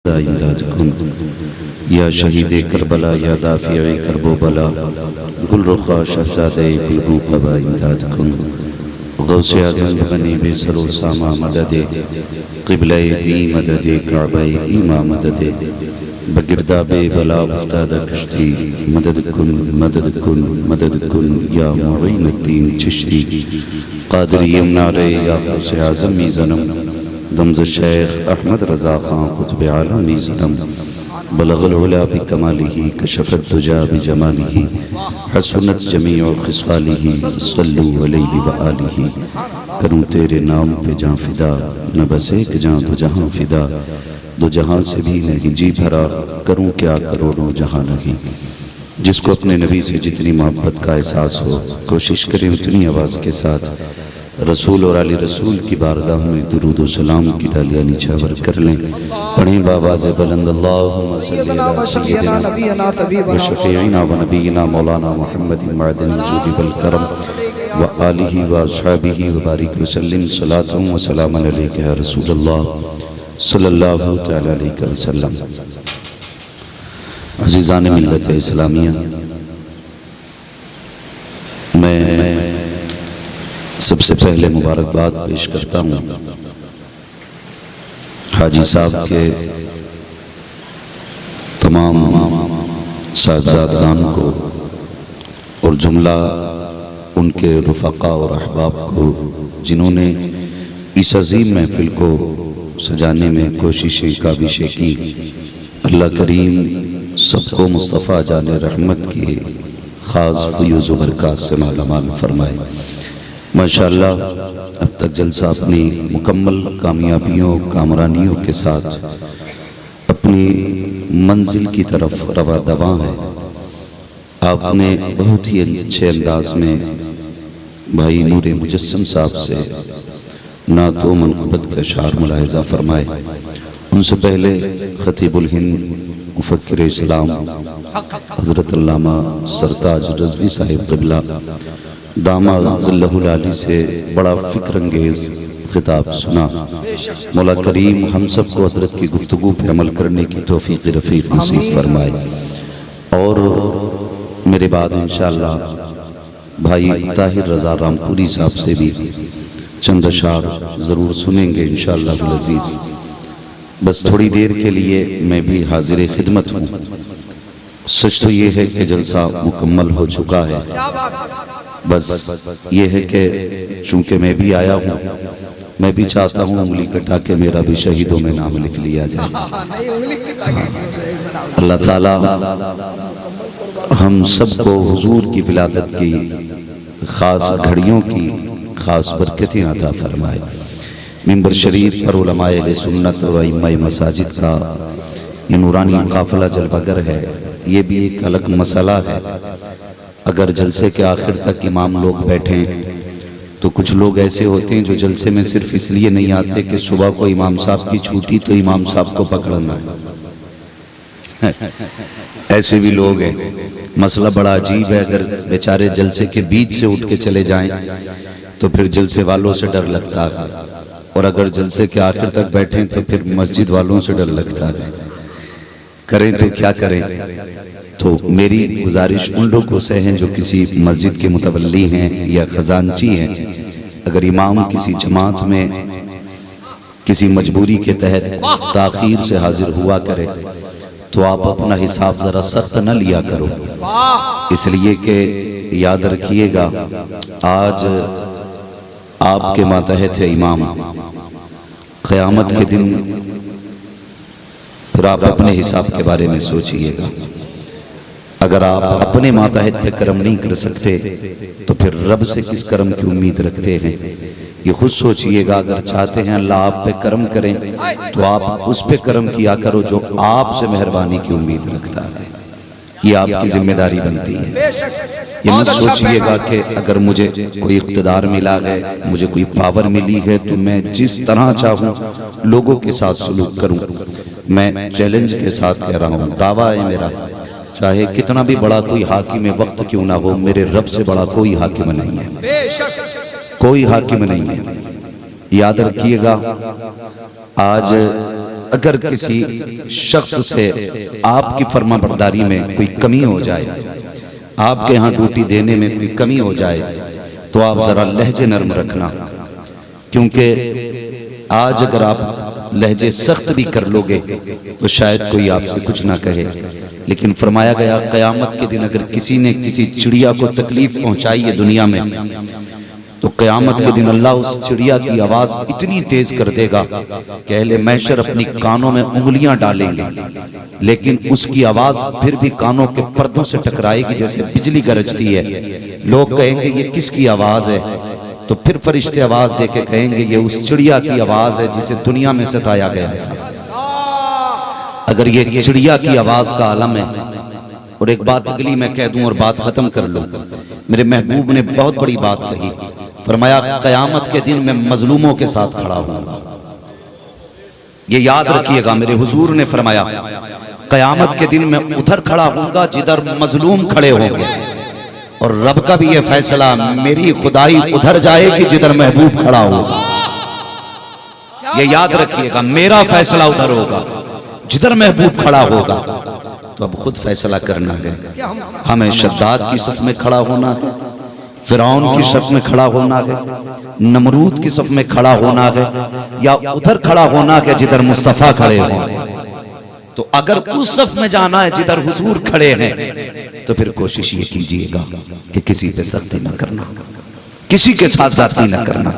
खुदा इमदाद कुन, या शहीद करबला या दाफ़िए करबो बला, गुलरुखा शहज़ादे गुलगू क़बा इमदाद कुन। गौसे आज़म बनी बेसरो सामा मददे, क़िबले दी मददे काबे ईमा मददे, बगिरदाबे बला उफ्तादा कश्ती, मदद कुन मदद कुन मदद कुन या मुईनुद्दीन चिश्ती। क़ादिर यमनारे या गौसे आज़म मीज़नम, दमज़ शेख अहमद रज़ा ख़ान क़ुत्ब आलम मीज़नम। बलग़ल उला बिकमालिही कशफ़त दुजा बिजमालिही, हसनत जमीउ ख़िसालिही, सल्लु अलैहि व आलिही। करूँ तेरे नाम पे जाँ फ़िदा, न बस एक जाँ दो जहाँ फ़िदा, दो जहाँ से भी नहीं जी भरा, करूँ क्या करोड़ों जहाँ नहीं। जिसको अपने नबी से जितनी मोहब्बत का एहसास हो, कोशिश करें उतनी आवाज़ के साथ रसूल और आली रसूल की बारगाह में दुरूद व सलाम की डालियाँ निछावर कर लें। पढ़ें बावाज़े बुलंद अल्लाहुम्मा सल्ली अला सय्यिदिना व शफ़ीइना व नबीना मौलाना मुहम्मदिन मअदिन जूदि वल करम व आलिहि व अस्हाबिहि व बारिक व सल्लिम सलातुन व सलामन अलैका या रसूलल्लाह सल्लल्लाहु तआला अलैहि वसल्लम। अज़ीज़ान मिल्लत इस्लामिया, मैं सबसे पहले मुबारकबाद पेश करता हूँ हाजी साहब के तमाम साहबजादगान को और जुमला उनके रुफ़क़ा और अहबाब को, जिन्होंने इस अज़ीम महफ़िल को सजाने में कोशिशें काबिशें की। अल्लाह करीम सबको मुस्तफ़ा जाने रहमत की ख़ास फ़यूज़ व बरक़ात से मालामाल फरमाए। माशाअल्लाह अब तक जलसा अपनी मुकम्मल कामयाबियों कामरानियों के साथ अपनी मंजिल की तरफ रवा दवा है। आपने बहुत ही अच्छे अंदाज में भाई नूरे मुजस्सम साहब से नात व मनक़बत का अशार मुलाहिज़ा फरमाए। उनसे पहले ख़तीबुल हिंद मुफ़क्किर इस्लाम हज़रत अल्लामा सरताज रज़वी साहिब क़िबला दामा ज़िल्लहुल आली से बड़ा फ़िक्र अंगेज़ खिताब सुना। मौला करीम हम सब को हज़रत की गुफ्तगू पर अमल करने की तौफ़ीक़ रफ़ीक़ नसीब फरमाए। और मेरे बाद इंशाअल्लाह भाई ताहिर रज़ा रामपुरी साहब से भी चंद अशार ज़रूर सुनेंगे इंशाअल्लाह अज़ीज़। बस थोड़ी देर के लिए मैं भी हाज़िर खिदमत हूँ। सच तो ये है कि जलसा मुकम्मल हो चुका है, बस ये है कि चूँकि मैं भी आया हूँ, मैं भी चाहता हूँ उंगली कटा के मेरा भी शहीदों में नाम लिख लिया जाए। अल्लाह ताला हम सबको हुजूर की विलादत की ख़ास घड़ियों की ख़ास बरकतें अता फरमाए। मिंबर शरीफ पर उलमाए अहले सुन्नत व इमाम मसाजिद का ये नूरानी काफ़िला जलवागर है, ये भी एक अलग मसला है। अगर जलसे के आखिर तक इमाम लोग बैठें तो कुछ लोग ऐसे होते हैं जो जलसे में सिर्फ इसलिए नहीं आते कि सुबह को इमाम साहब की छुट्टी तो इमाम साहब को पकड़ना है। ऐसे भी लोग हैं। मसला बड़ा अजीब है। अगर बेचारे जलसे के बीच से उठ के चले जाएं तो फिर जलसे वालों से डर लगता है, और अगर जलसे के आखिर तक बैठें तो फिर मस्जिद वालों से डर लगता है। करें तो क्या करें। तो मेरी गुजारिश उन लोगों से है जो किसी मस्जिद के मुतवल्ली हैं या खजानची हैं, अगर इमाम किसी जमात में किसी मजबूरी के तहत ताखीर से हाजिर हुआ करे तो आप अपना हिसाब ज़रा सख्त न लिया करो, इसलिए कि याद रखिएगा आज आपके मातहत है इमाम। क़यामत के दिन फिर आप अपने हिसाब के बारे में सोचिएगा। अगर आप अपने मातहत पे कर्म नहीं कर सकते तो फिर रब से किस कर्म की उम्मीद रखते हैं, ये खुद सोचिएगा। अगर चाहते हैं अल्लाह आप पे कर्म करें तो आप उस पे कर्म किया करो जो आपसे मेहरबानी की उम्मीद रखता है। ये आपकी जिम्मेदारी बनती है। ये मत सोचिएगा कि अगर मुझे कोई इख्तिदार मिला है, मुझे कोई पावर मिली है तो मैं जिस तरह चाहूँ लोगों के साथ सलूक करूँ। मैं चैलेंज के साथ कह रहा हूँ, दावा है मेरा, चाहे कितना भी बड़ा कोई हाकिम वक्त क्यों ना हो, मेरे रब से बड़ा कोई हाकिम नहीं है, कोई हाकिम नहीं है। याद रखिएगा आज अगर किसी शख्स से आपकी फर्माबरदारी में कोई कमी हो जाए, आपके यहाँ ड्यूटी देने में कोई कमी हो जाए, तो आप जरा लहजे नरम रखना, क्योंकि आज अगर आप लहजे सख्त भी कर लोगे तो शायद कोई आपसे कुछ ना कहे। लेकिन फरमाया गया क़यामत के दिन अगर किसी ने किसी चिड़िया को तकलीफ पहुंचाई है दुनिया में, तो क़यामत के दिन अल्लाह उस चिड़िया की आवाज इतनी तेज कर देगा कि अहले महशर अपनी कानों में उंगलियां डालेंगे, लेकिन उसकी आवाज फिर भी कानों के पर्दों से टकराएगी जैसे बिजली गरजती है। लोग कहेंगे ये किसकी आवाज है? तो फिर फरिश्ते आवाज दे के कहेंगे ये उस चिड़िया की आवाज है जिसे दुनिया में सताया गया था। अगर ये चिड़िया की आवाज का आलम है। और एक बात अगली मैं कह दूं और बात खत्म कर लूं। मेरे महबूब ने बहुत बड़ी बात कही, फरमाया क़यामत के दिन मैं मजलूमों के साथ खड़ा हूंगा। ये याद रखिएगा, मेरे हुजूर ने फरमाया क़यामत के दिन मैं उधर खड़ा हूंगा जिधर मजलूम खड़े होंगे, और रब का भी ये फैसला, मेरी खुदाई उधर जाएगी जिधर महबूब खड़ा होगा। ये याद रखिएगा, मेरा फैसला उधर होगा जिधर महबूब खड़ा होगा। तो अब खुद फैसला करना है, हमें शद्दाद की सफ में खड़ा होना है, फिरौन की सफ में खड़ा होना है, नमरूद की सफ में खड़ा होना है, या उधर खड़ा होना है जिधर मुस्तफा खड़े हों। तो अगर उस सफ में जाना है जिधर हुजूर खड़े हैं, तो फिर कोशिश ये कीजिएगा कि किसी पे सख्ती न करना, किसी के साथ जाती न करना।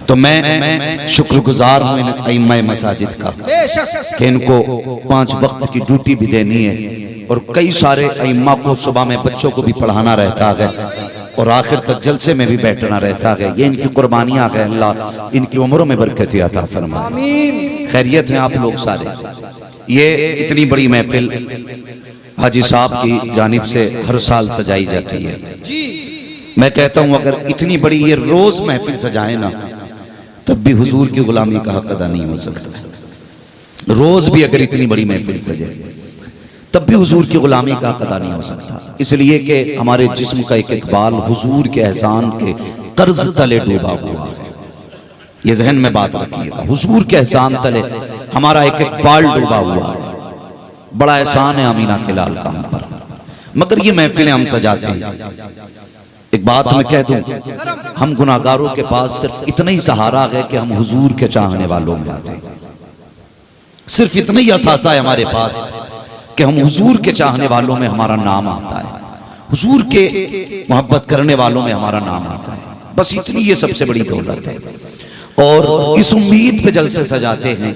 तो मैं शुक्रगुजार हूं इन अइम्मा मसाजिद का कि इनको 5 वक्त की ड्यूटी भी देनी है, और कई सारे अइम्मा को सुबह में बच्चों को भी पढ़ाना रहता है, और आखिर तक जलसे में भी बैठना रहता है। ये इनकी कुर्बानियां है, अल्लाह इनकी उम्रों में बरकत अता फरमाए। खैरियत है आप लोग सारे। ये इतनी बड़ी महफिल हाजी साहब की जानिब से हर साल सजाई जाती है। मैं कहता हूं अगर इतनी बड़ी ये रोज महफिल सजाए ना, तब भी हुजूर की गुलामी का हक अदा नहीं हो सकता। रोज भी अगर इतनी बड़ी महफिल सजे, तब भी हुजूर की गुलामी का हक अदा नहीं हो सकता। इसलिए कि हमारे जिस्म का एक इकबाल हुजूर के एहसान के कर्ज तले डूबा हुआ है। ये जहन में बात रखिएगा, हुजूर के एहसान तले हमारा एक इकबाल डूबा हुआ है। बड़ा एहसान है अमीना के लाल का हम पर, मगर ये महफिलें हम सजाते हैं। एक बात मैं कह दूं, हम गुनाहगारों के पास सिर्फ इतना ही सहारा है कि हम हुजूर के चाहने वालों में आते हैं। सिर्फ इतना ही असासा है हमारे पास कि हम हुजूर के चाहने वालों में हमारा नाम आता है, हुजूर के मोहब्बत करने वालों में हमारा नाम आता है। बस इतनी ये सबसे बड़ी दौलत है, और इस उम्मीद पे जलसे सजाते हैं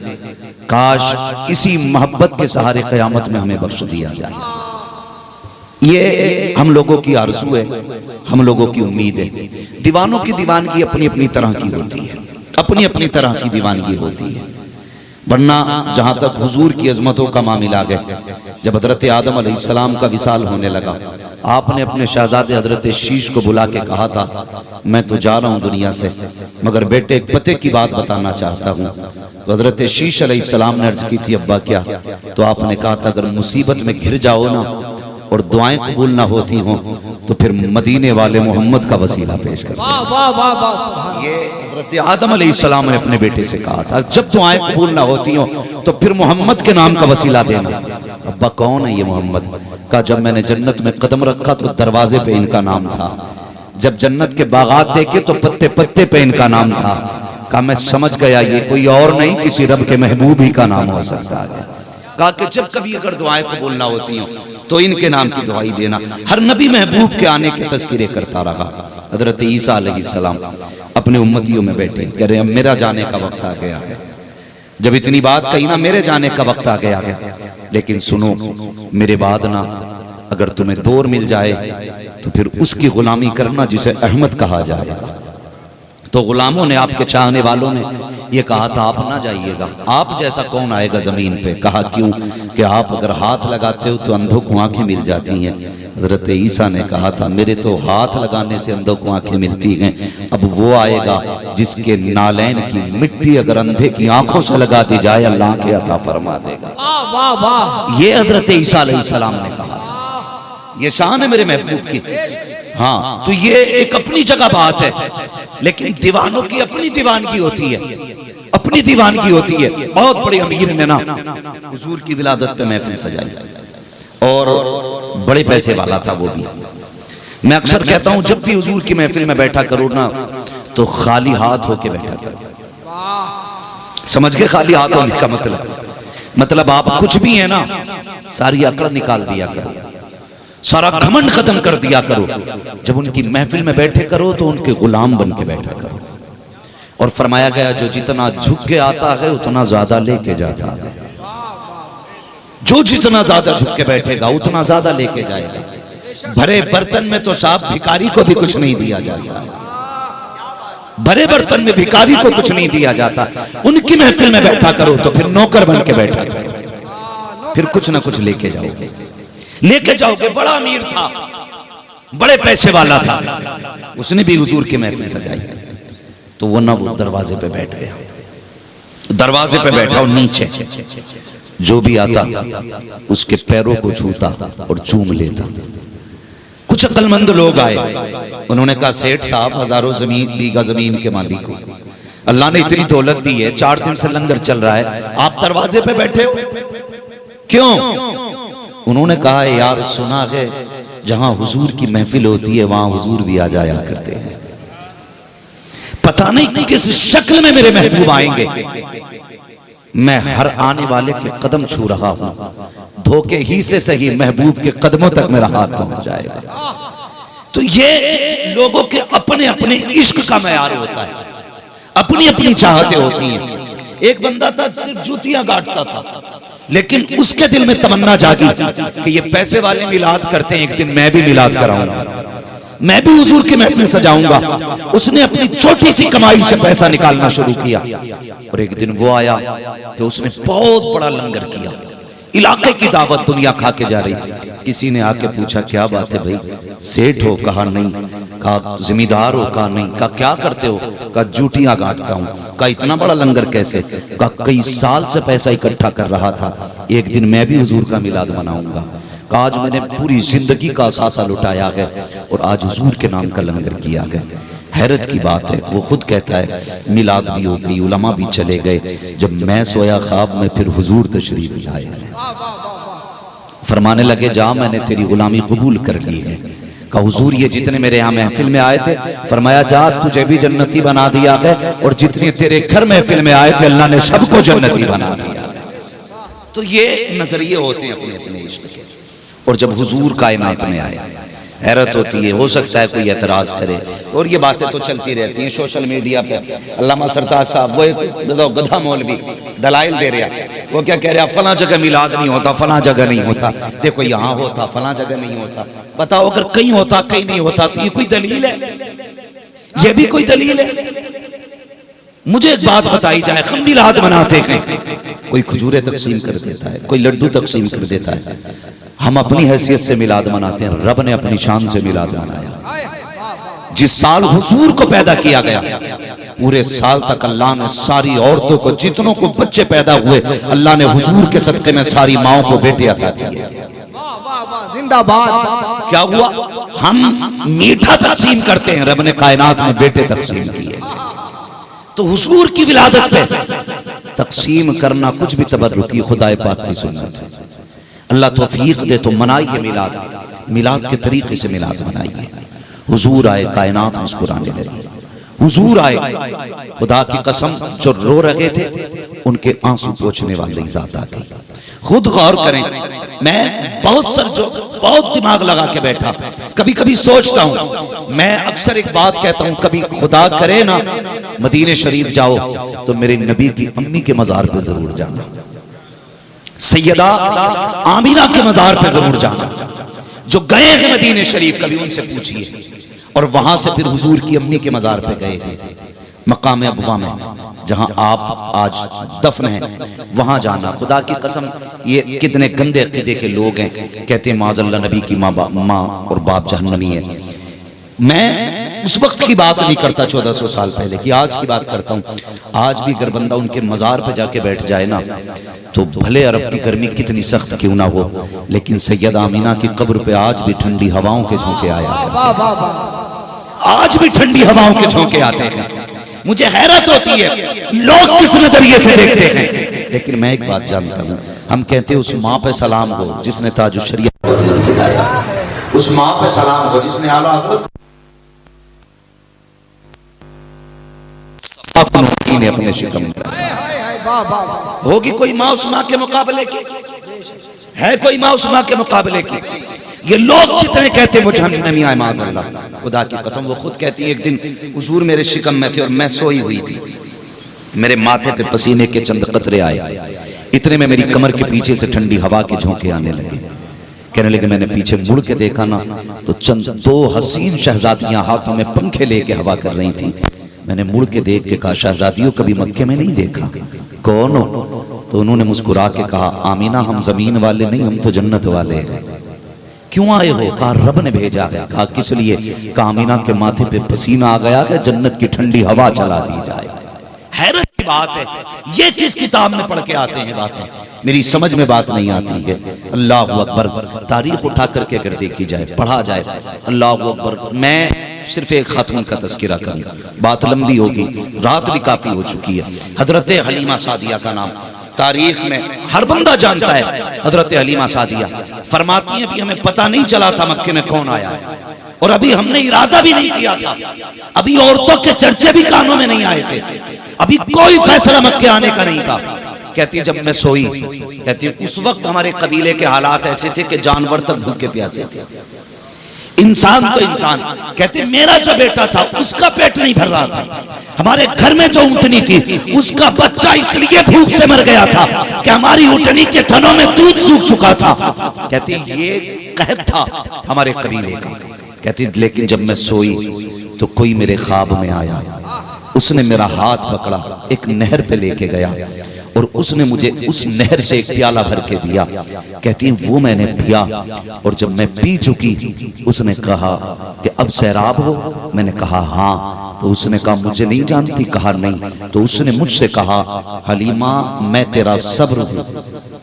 काश इसी मोहब्बत के सहारे क़यामत में हमें बख्श दिया जाए। ये हम लोगों की आरज़ू है, हम लोगों की उम्मीद है। दीवानों की दीवानगी अपनी अपनी तरह की होती है, अपनी अपनी तरह की दीवानगी होती है। वरना जहां तक हुजूर की अजमतों का मामला है, जब हजरत आदम अलैहिस्सलाम का विसाल होने लगा, आपने अपने शहजादे हजरत शीश को बुला के कहा था मैं तो जा रहा हूं दुनिया से, मगर बेटे एक पते की बात बताना चाहता हूं। तो हजरत शीश अलैहिस्सलाम ने अर्ज की थी अब्बा क्या? तो आपने कहा था अगर मुसीबत में घिर जाओ ना और दुआएं कबूल ना होती हों, तो फिर मदीने वाले मोहम्मद का वसीला पेश कर। ये हजरत आदम अलैहिस्सलाम ने अपने बेटे से कहा था जब दुआएं कबूल ना होती हों तो फिर मोहम्मद के नाम का वसीला देना। अब्बा कौन है ये मोहम्मद? का जब मैंने जन्नत में कदम रखा तो दरवाजे पे इनका नाम था, जब जन्नत के बागात देखे तो पत्ते पत्ते पे इनका नाम था। कहा मैं समझ गया ये कोई और नहीं किसी रब के महबूब ही का नाम हो सकता है। कहा कि जब कभी अगर दुआएं कबूल ना होती हों तो इनके नाम की दुआई देना। हर नबी महबूब के आने के तज़किरे करता रहा। हजरत ईसा अलैहिस्सलाम अपने उम्मतियों में बैठे कह रहे अब मेरा जाने का वक्त आ गया है। जब इतनी बात कही ना मेरे जाने का वक्त आ गया है, लेकिन सुनो मेरे बाद ना अगर तुम्हें दौर मिल जाए तो फिर उसकी गुलामी करना जिसे अहमद कहा जाएगा। तो गुलामों ने, आपके चाहने वालों ने ये कहा था आप ना जाइएगा, आप जैसा कौन आएगा जमीन पे? कहा क्यों? कि आप अगर हाथ लगाते हो तो अंधों को आंखें मिल जाती हैं। हजरत ईसा ने कहा था मेरे तो हाथ लगाने से अंधों को आंखें मिलती हैं, अब वो आएगा जिसके नालैन की मिट्टी अगर अंधे की आंखों से लगा दी जाए अल्लाह के अता फरमा देगा। ये हजरत ईसा अलैहिस्सलाम ने कहा था। ये शान है मेरे महबूब की। हाँ, तो ये एक अपनी जगह बात है, लेकिन दीवानों की अपनी दीवानगी होती है, अपनी अपनी दीवानगी होती है। बहुत बड़े अमीर ने ना हुजूर की विलादत पे महफिल सजाई और बड़े पैसे वाला था वो भी। मैं अक्सर कहता हूं जब भी हुजूर की महफिल में बैठा करो ना तो खाली हाथ होके बैठा करो। समझ के खाली हाथ होने का मतलब आप कुछ भी है ना सारी अकड़ निकाल दिया करो, सारा घमंड खत्म कर दिया करो। जब उनकी महफिल में बैठे करो तो उनके गुलाम बन के बैठा करो। और फरमाया गया जो जितना झुक के आता है उतना ज्यादा लेके जाता है। जो जितना ज्यादा झुक के बैठेगा उतना ज्यादा लेके जाएगा। भरे बर्तन में तो साहब भिखारी को भी कुछ नहीं दिया जाता, भरे बर्तन में भिखारी को कुछ नहीं दिया जाता। उनकी महफिल में बैठा करो तो फिर नौकर बन के बैठा करो, फिर कुछ ना कुछ लेके जाओगे। बड़ा अमीर था, बड़े पैसे वाला था, उसने भी हुजूर की महफिल सजाई तो वो ना वो दरवाजे पे बैठ गया, दरवाजे पे बैठा और नीचे जो भी आता उसके पैरों को छूता और चूम लेता। कुछ अक्लमंद लोग आए, उन्होंने कहा सेठ साहब हजारों बीघा जमीन के मालिक हो, अल्लाह ने इतनी दौलत दी है, 4 दिन से लंगर चल रहा है, आप दरवाजे पे बैठे हो क्यों? उन्होंने कहा यार सुना है जहां हुजूर की महफिल होती है वहां हुजूर भी आ जाया करते हैं, पता नहीं किस शक्ल में मेरे महबूब आएंगे, मैं हर आने वाले के कदम छू रहा हूं, धोखे ही से सही महबूब के कदमों तक मेरा हाथ पहुंच जाएगा। तो ये लोगों के अपने अपने इश्क का मयार होता है, अपनी अपनी चाहते होती हैं। एक बंदा था सिर्फ जूतियां गांठता था, लेकिन उसके दिल में तमन्ना जागी कि ये पैसे वाले मिलाद करते हैं, एक दिन मैं भी मिलाद कराऊंगा, मैं भी हुजूर की महफिल सजाऊंगा। उसने अपनी छोटी सी कमाई से पैसा निकालना शुरू किया और एक दिन वो आया कि उसने बहुत बड़ा लंगर किया, इलाके की दावत दुनिया खा के जा रही। किसी ने आके पूछा क्या बात है भाई, सेठ हो? कहा नहीं। कहा जिम्मेदार हो? कहा नहीं। कहा क्या करते हो? कहा जूटियां गांठता हूं। कहा इतना बड़ा लंगर कैसे? कहा कई साल से पैसा इकट्ठा कर रहा था, एक दिन मैं भी हुजूर का मिलाद मनाऊंगा। कहा आज मैंने पूरी जिंदगी का असासा लुटाया है और आज हुजूर के नाम का लंगर किया गया। हैरत की बात है, वो खुद कहता है मिलाद भी हो गई, उलमा भी चले गए, जब मैं सोया ख्वाब में फिर हुजूर तशरीफ लाए, फरमाने लगे जा मैंने तेरी गुलामी कबूल कर ली है। कहा हुजूर ये जितने मेरे यहाँ महफिल में आए थे, फरमाया जा तुझे भी जन्नती बना दिया है और जितने तेरे घर महफिल में आए थे अल्लाह ने सबको जन्नती बना दिया। तो ये नजरिए होते हैं अपने अपने इश्क के। और जब हुजूर कायनात में आए हैरत होती है, हो सकता है कोई एतराज करे और ये बातें तो चलती रहती हैं सोशल मीडिया पे। अल्लामा सरताज साहब वो एक गधा मौलवी दलाइल दे रहा, वो क्या कह रहा, फला जगह मिलाद नहीं होता, फला जगह नहीं होता, देखो यहाँ होता, फला जगह नहीं होता। बताओ अगर कहीं होता कहीं नहीं होता तो ये कोई दलील है? ये भी कोई दलील है? मुझे एक बात बताई जाए, हम मिलाद मनाते हैं, कोई खजूरें तकसीम कर देता है, कोई लड्डू तकसीम कर देता है, हम अपनी हैसियत से मिलाद मनाते हैं, रब ने अपनी शान से मिलाद मनाया। जिस साल हुजूर को पैदा किया गया पूरे साल तक अल्लाह ने सारी औरतों को, जितनों को बच्चे पैदा हुए, अल्लाह ने हुजूर के सदके में सारी माओं को बेटे अता किए। जिंदाबाद। क्या हुआ? हम मीठा तकसीम करते हैं, रब ने कायनात में बेटे तकसीम किए। तो हुजूर की विलादत पे तकसीम करना कुछ भी तबर्रुकी खुदाए पाक की सुन्नत है। अल्लाह तौफीक दे तो मनाइए मिलाद, मिलाद के तरीके से मिलाद मनाइए। हुजूर आए, कायनात मुस्कुराने लगी। हुजूर आए, खुदा की कसम जो रो रहे थे उनके आंसू पोंछने वाली ज़ात आ गई। खुद गौर करें, मैं बहुत दिमाग लगा के बैठा, कभी कभी सोचता हूं, मैं अक्सर एक बात कहता हूं, कभी खुदा करे ना मदीने शरीफ जाओ तो मेरे नबी की अम्मी के मजार पे जरूर जाना, सैयदा आमिना के मजार पे जरूर जाना। जो गए हैं मदीने शरीफ कभी उनसे पूछिए, और वहां से फिर हुजूर की अम्मी के मजार पे गए हैं, मकाम अबवा में जहां आप आज दफन हैं, वहां जाना। खुदा की कसम ये कितने गंदे अकीदे के लोग हैं, कहते हैं माज़अल्लाह नबी की माँ और बाप जहन्नमी है। मैं उस वक्त की बात नहीं करता 1400 साल पहले की, आज की बात करता हूँ। आज भी अगर बंदा उनके मजार पे जाके बैठ जाए ना तो भले अरब की गर्मी कितनी सख्त क्यों ना हो, लेकिन सैयदा आमीना की कब्र पे आज भी ठंडी हवाओं के झोंके आया, आज भी ठंडी हवाओं के झोंके आते हैं। मुझे हैरत होती है लोग किस नजरिए से देखते हैं। लेकिन मैं एक बात जानता हूँ, हम कहते हैं उस माँ पे सलाम हो जिसने ताजुश शरीयत को दिलाया, उस माँ पे सलाम हो जिसने आला हज़रत ने अपने शिकम में रखा। होगी कोई माँ उस माँ के मुकाबले की? है कोई माँ उस माँ के मुकाबले की? ये लोग जितने कहते हैं वो जहन्नमी आए माज़अल्लाह, खुदा की कसम वो खुद कहती है एक दिन हुजूर मेरे शिकम में थे और मैं सोई हुई थी, मेरे माथे पे पसीने के चंद कतरे आए, इतने में मेरी कमर के पीछे से ठंडी हवा के झोंके आने लगे। कहने लगे मैंने पीछे मुड़ के देखा ना तो चंद दो हसीन शहजादियां हाथों में पंखे लेके हवा कर रही थी। मैंने मुड़ के देख के कहा शहजादियों कभी मक्के में नहीं देखा, कौन हो? तो उन्होंने मुस्कुरा के कहा आमीना हम जमीन वाले नहीं, हम तो जन्नत वाले हैं। क्यों आए हो? कहा रब ने भेजा है। कहा किस लिए? कहा आमीना के माथे पे पसीना आ गया है, जन्नत की ठंडी हवा चला दी जाए। हैरत की बात है, ये किस किताब में पढ़ के आते हैं बातें, मेरी समझ में बात नहीं आती है। अल्लाह अकबर, तारीख उठा करके अगर देखी जाए, पढ़ा जाए, अल्लाह अकबर। मैं सिर्फ एक खातून का तस्करा करूंगा, बात लंबी होगी, रात भी काफी हो चुकी है। हजरत हलीमा सादिया का नाम तारीख में हर बंदा जानता है। हजरत हलीमा सादिया फरमाती हैं अभी हमें पता नहीं चला था मक्के में कौन आया है, और अभी हमने इरादा भी नहीं किया था, अभी औरतों के चर्चे भी कानों में नहीं आए थे, अभी कोई फैसला मक्के आने का नहीं था। कहती है जब मैं सोई, कहती है उस वक्त हमारे कबीले के हालात ऐसे थे कि जानवर तक भूखे प्यासे थे, इंसान तो इंसान। कहते मेरा जो बेटा था उसका पेट नहीं भर रहा था, हमारे घर में जो ऊँटनी थी उसका बच्चा इसलिए भूख से मर गया था कि हमारी ऊँटनी के थनों में दूध सूख चुका था। कहती ये कहत था हमारे कबीले का। कहती लेकिन जब मैं सोई तो कोई मेरे ख्वाब में आया, उसने मेरा हाथ पकड़ा, एक नहर पे लेके गया और उसने मुझे उस नहर से एक प्याला भर के दिया। कहती है वो मैंने पिया और जब मैं पी चुकी उसने कहा कि अब सैराब हो? मैंने कहा हाँ। तो उसने कहा मुझे नहीं जानती? कहा नहीं। तो उसने मुझसे कहा हलीमा मैं तेरा सब्र हूँ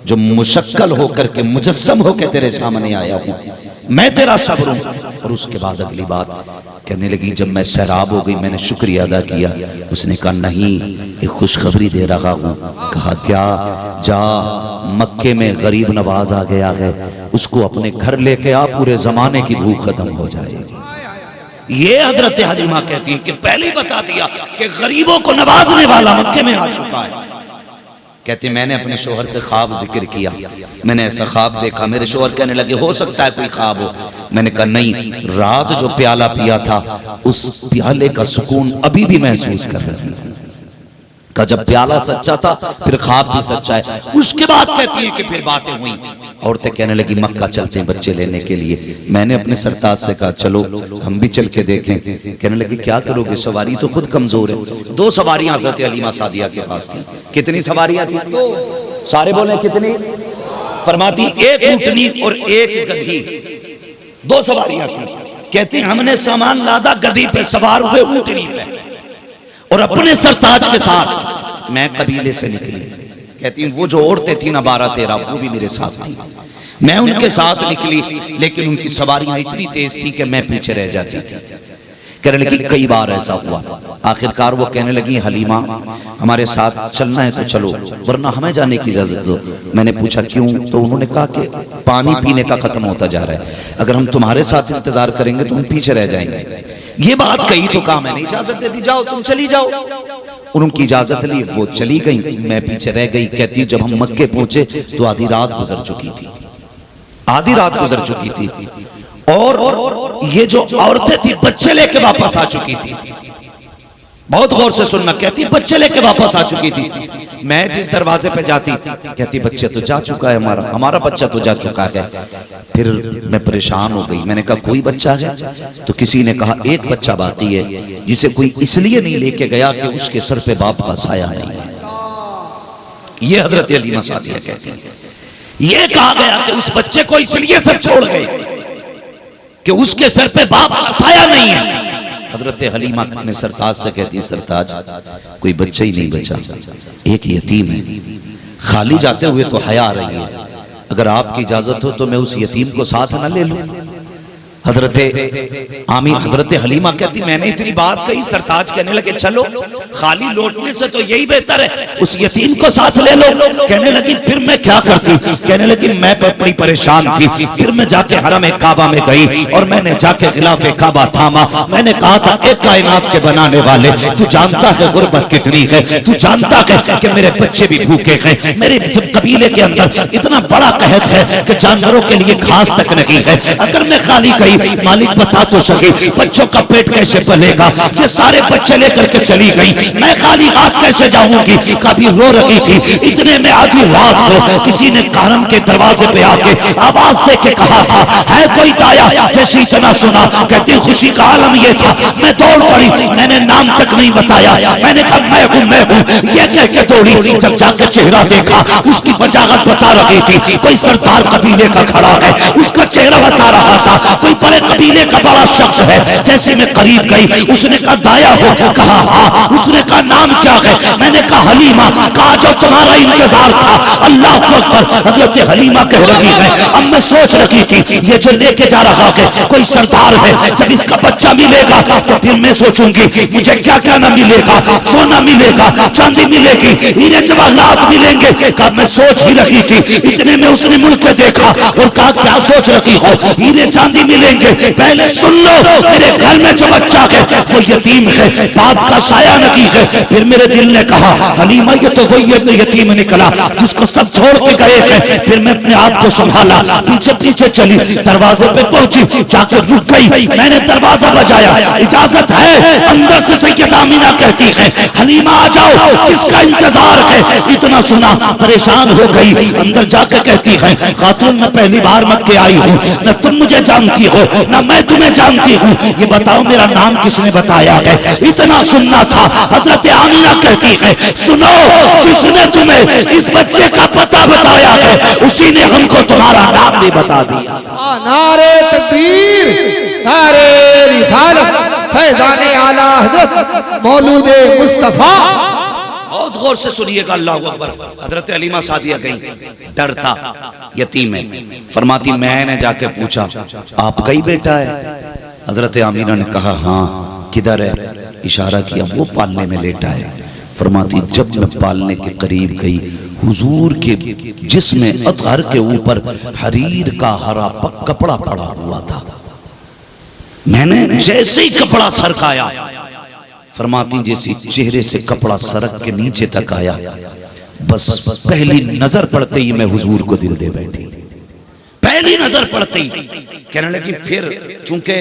जो मुशक्कल होकर के मुजस्सम होकर तेरे सामने आया हूँ, मैं तेरा सब्र हूँ। और उसके बाद अगली बात कहने लगी जब मैं सैराब हो गई मैंने शुक्रिया अदा किया। उसने कहा नहीं एक खुशखबरी दे रहा हूँ। कहा क्या? जा मक्के में गरीब नवाज आ गया है, उसको अपने घर लेके आ, पूरे जमाने की भूख खत्म हो जाएगी। ये हजरत हलीमा कहती है कि पहले ही बता दिया कि गरीबों को नवाजने वाला मक्के में आ चुका है। कहती मैंने अपने शोहर से ख्वाब जिक्र किया, मैंने ऐसा ख्वाब देखा। मेरे शोहर कहने लगे हो सकता है कोई ख्वाब हो। मैंने कहा नहीं, रात जो प्याला पिया था उस प्याले का सुकून अभी भी महसूस कर रही हूं। का जब प्याला सच्चा था फिर ख्वाब भी सच्चा है। उसके बाद कहती है कि फिर बातें हुई, औरतें कहने लगी मक्का चलते हैं बच्चे लेने के लिए। मैंने अपने सरताज से कहा चलो हम भी चल के देखें। कहने लगी क्या करोगे, सवारी तो खुद कमजोर है। 2 सवारियां हज़रत हलीमा सादिया के पास थी। कितनी सवारियां थी? 2। सारे बोले कितनी? फरमाती एक ऊँटनी और एक गधी, 2 सवारियां थी। कहती हमने सामान लादा, गधी पे सवार हुए, ऊँटनी पे, और अपने सरताज के साथ मैं कबीले से निकली। कहती वो जो औरतें थी ना 12-13 वो भी मेरे साथ थी, मैं उनके साथ निकली, लेकिन उनकी सवारियां इतनी तेज थी कि मैं पीछे रह जाती थी। कहने लगी कई बार ऐसा हुआ। आखिरकार वो कहने लगी हलीमा हमारे साथ चलना है तो चलो वरना हमें जाने की इजाजत दो। मैंने पूछा क्यों? तो उन्होंने कहा कि पानी पीने का खत्म होता जा रहा है, अगर हम तुम्हारे साथ इंतजार करेंगे तो हम पीछे रह जाएंगे। ये बात कही तो कहा मैंने इजाजत दे दी, जाओ तुम चली जाओ। उनकी इजाजत ली, वो चली गई, मैं पीछे रह गई। कहती जब हम मक्के पहुंचे तो आधी रात गुजर चुकी थी, आधी रात गुजर चुकी थी, और ये जो औरतें थी बच्चे लेके वापस आ चुकी थी। बहुत गौर से सुनना, कहती बच्चे लेके वापस आ चुकी थी। मैं जिस दरवाजे पे जाती कहती बच्चे तो जा चुका है, हमारा बच्चा तो जा चुका है। फिर मैं परेशान हो गई, मैंने कहा कोई बच्चा है? तो किसी ने कहा एक बच्चा बाकी है जिसे कोई इसलिए नहीं लेके गया कि उसके सर पे बाप का साया नहीं है। ये हजरत हलीमा सादिया कहती है, ये कहा गया कि उस बच्चे को इसलिए सब छोड़ गए कि उसके सर पे बाप का साया नहीं है। हजरत हलीमा अपने सरताज से कहती है सरताज कोई बच्चा ही नहीं बचा, एक यतीम है, खाली जाते हुए तो हया आ रही है, अगर आपकी इजाजत हो तो मैं उस यतीम को साथ न ले लूं। हजरत हलीमा कहती मैंने इतनी बात कही, सरताज कहने लगे चलो खाली लौटने से तो यही बेहतर है, उस यतीम को साथ ले लो। कहने लगी फिर मैं क्या करती? कहने लगी मैं बड़ी परेशान थी, फिर मैं जाके हरम काबा में गई और मैंने जाके खिलाफ काबा थामा। मैंने कहा था एक कायनात के बनाने वाले, तू जानता है गुर्बत कितनी है, तू जानता है कि मेरे बच्चे भी भूखे हैं, मेरे कबीले के अंदर इतना बड़ा कहत है कि जानवरों के लिए घास तक नहीं है। अगर मैं खाली गई, मालिक बता तो सके बच्चों का पेट कैसे पलेगा? ये सारे बच्चे लेकर के चली गई, मैं खाली हाथ कैसे जाऊंगी? कभी रो रही थी, इतने में आधी रात को किसी ने कारम के दरवाजे पे आके आवाज दे के कहा था है कोई दाया? जैसी इतना सुना कहती खुशी का आलम ये था, मैं दौड़ पड़ी, मैंने नाम तक नहीं बताया, मैंने कहा मैं हूं, ये कह के दौड़ी। जब जाकर चेहरा देखा उसकी वजाहत बता रही थी, कोई सरदार कबीले का खड़ा है, उसका चेहरा बता रहा था, कोई बड़े कबीले का बड़ा शख्स है। जैसे मैं करीब गई, उसने कहा दाया हो? कहा हाँ। उसने कहा नाम क्या है? मैंने कहा हलीमा। कहा जो तुम्हारा इंतजार था। अल्लाह अकबर। हजरत हलीमा कह रही है अब मैं सोच रही थी ये जो लेके जा रहा है कोई सरदार है, जब इसका बच्चा मिलेगा तो फिर मैं सोचूंगी मुझे क्या क्या ना मिलेगा, सोना मिलेगा, चांदी मिलेगी, हीरे जवाहरात मिलेंगे। कहा मैं सोच ही रही थी, इतने में उसने मुड़ के देखा और कहा क्या सोच रही हो? हीरे चांदी मिलेंगे? पहले सुन लो, मेरे घर में जो बच्चा है वो यतीम है, बाप का साया नहीं है। फिर मेरे दिल ने कहा हलीमा ये तो वही यतीम निकला जिसको सब छोड़ के गए थे। फिर मैं अपने आप को संभाला, पीछे पीछे चली, दरवाजे पे पहुंची, जाकर रुक गई। मैंने दरवाजा बजाया, इजाजत है? अंदर से सैयदा आमीना कहती है हलीमा आ जाओ, किसका इंतजार है? इतना सुना परेशान हो गई, अंदर जाकर कहती है खातून मैं पहली बार मक्के आई हूँ, न तुम मुझे जानती हो न मैं तुम्हें जानती हूँ, ये बताओ मेरा नाम किसने बताया है? इतना सुनना था। हजरत आमीना कहती है सुनो, जिसने तुम्हें इस बच्चे का पता बताया है उसी ने हमको तुम्हारा नाम भी बता दिया। नारे तकबीर, नारे रिसालत, फैज़ाने आला हज़रत मौलूद मुस्तफा। बहुत गौर से सुनिएगा, अल्लाह अकबर। हजरत हलीमा सादिया गई, डरता यतीम है, फरमाती मैंने जाके पूछा आपका ही बेटा है? हजरत आमीना ने कहा हाँ। किधर है? इशारा किया, वो पालने में लेटा है। फरमाती जब मैं पालने के करीब गई, हुजूर के जिस्म अतहर के ऊपर हरीर का हरा कपड़ा पड़ा हुआ था। मैंने जैसे ही कपड़ा सरकाया, फरमाती जैसी चेहरे से कपड़ा सरक के नीचे तक आया, बस पहली नजर पड़ते ही मैं हुजूर को दिल दे बैठी। पहली नजर पड़ते ही कहने लगी फिर, चूंकि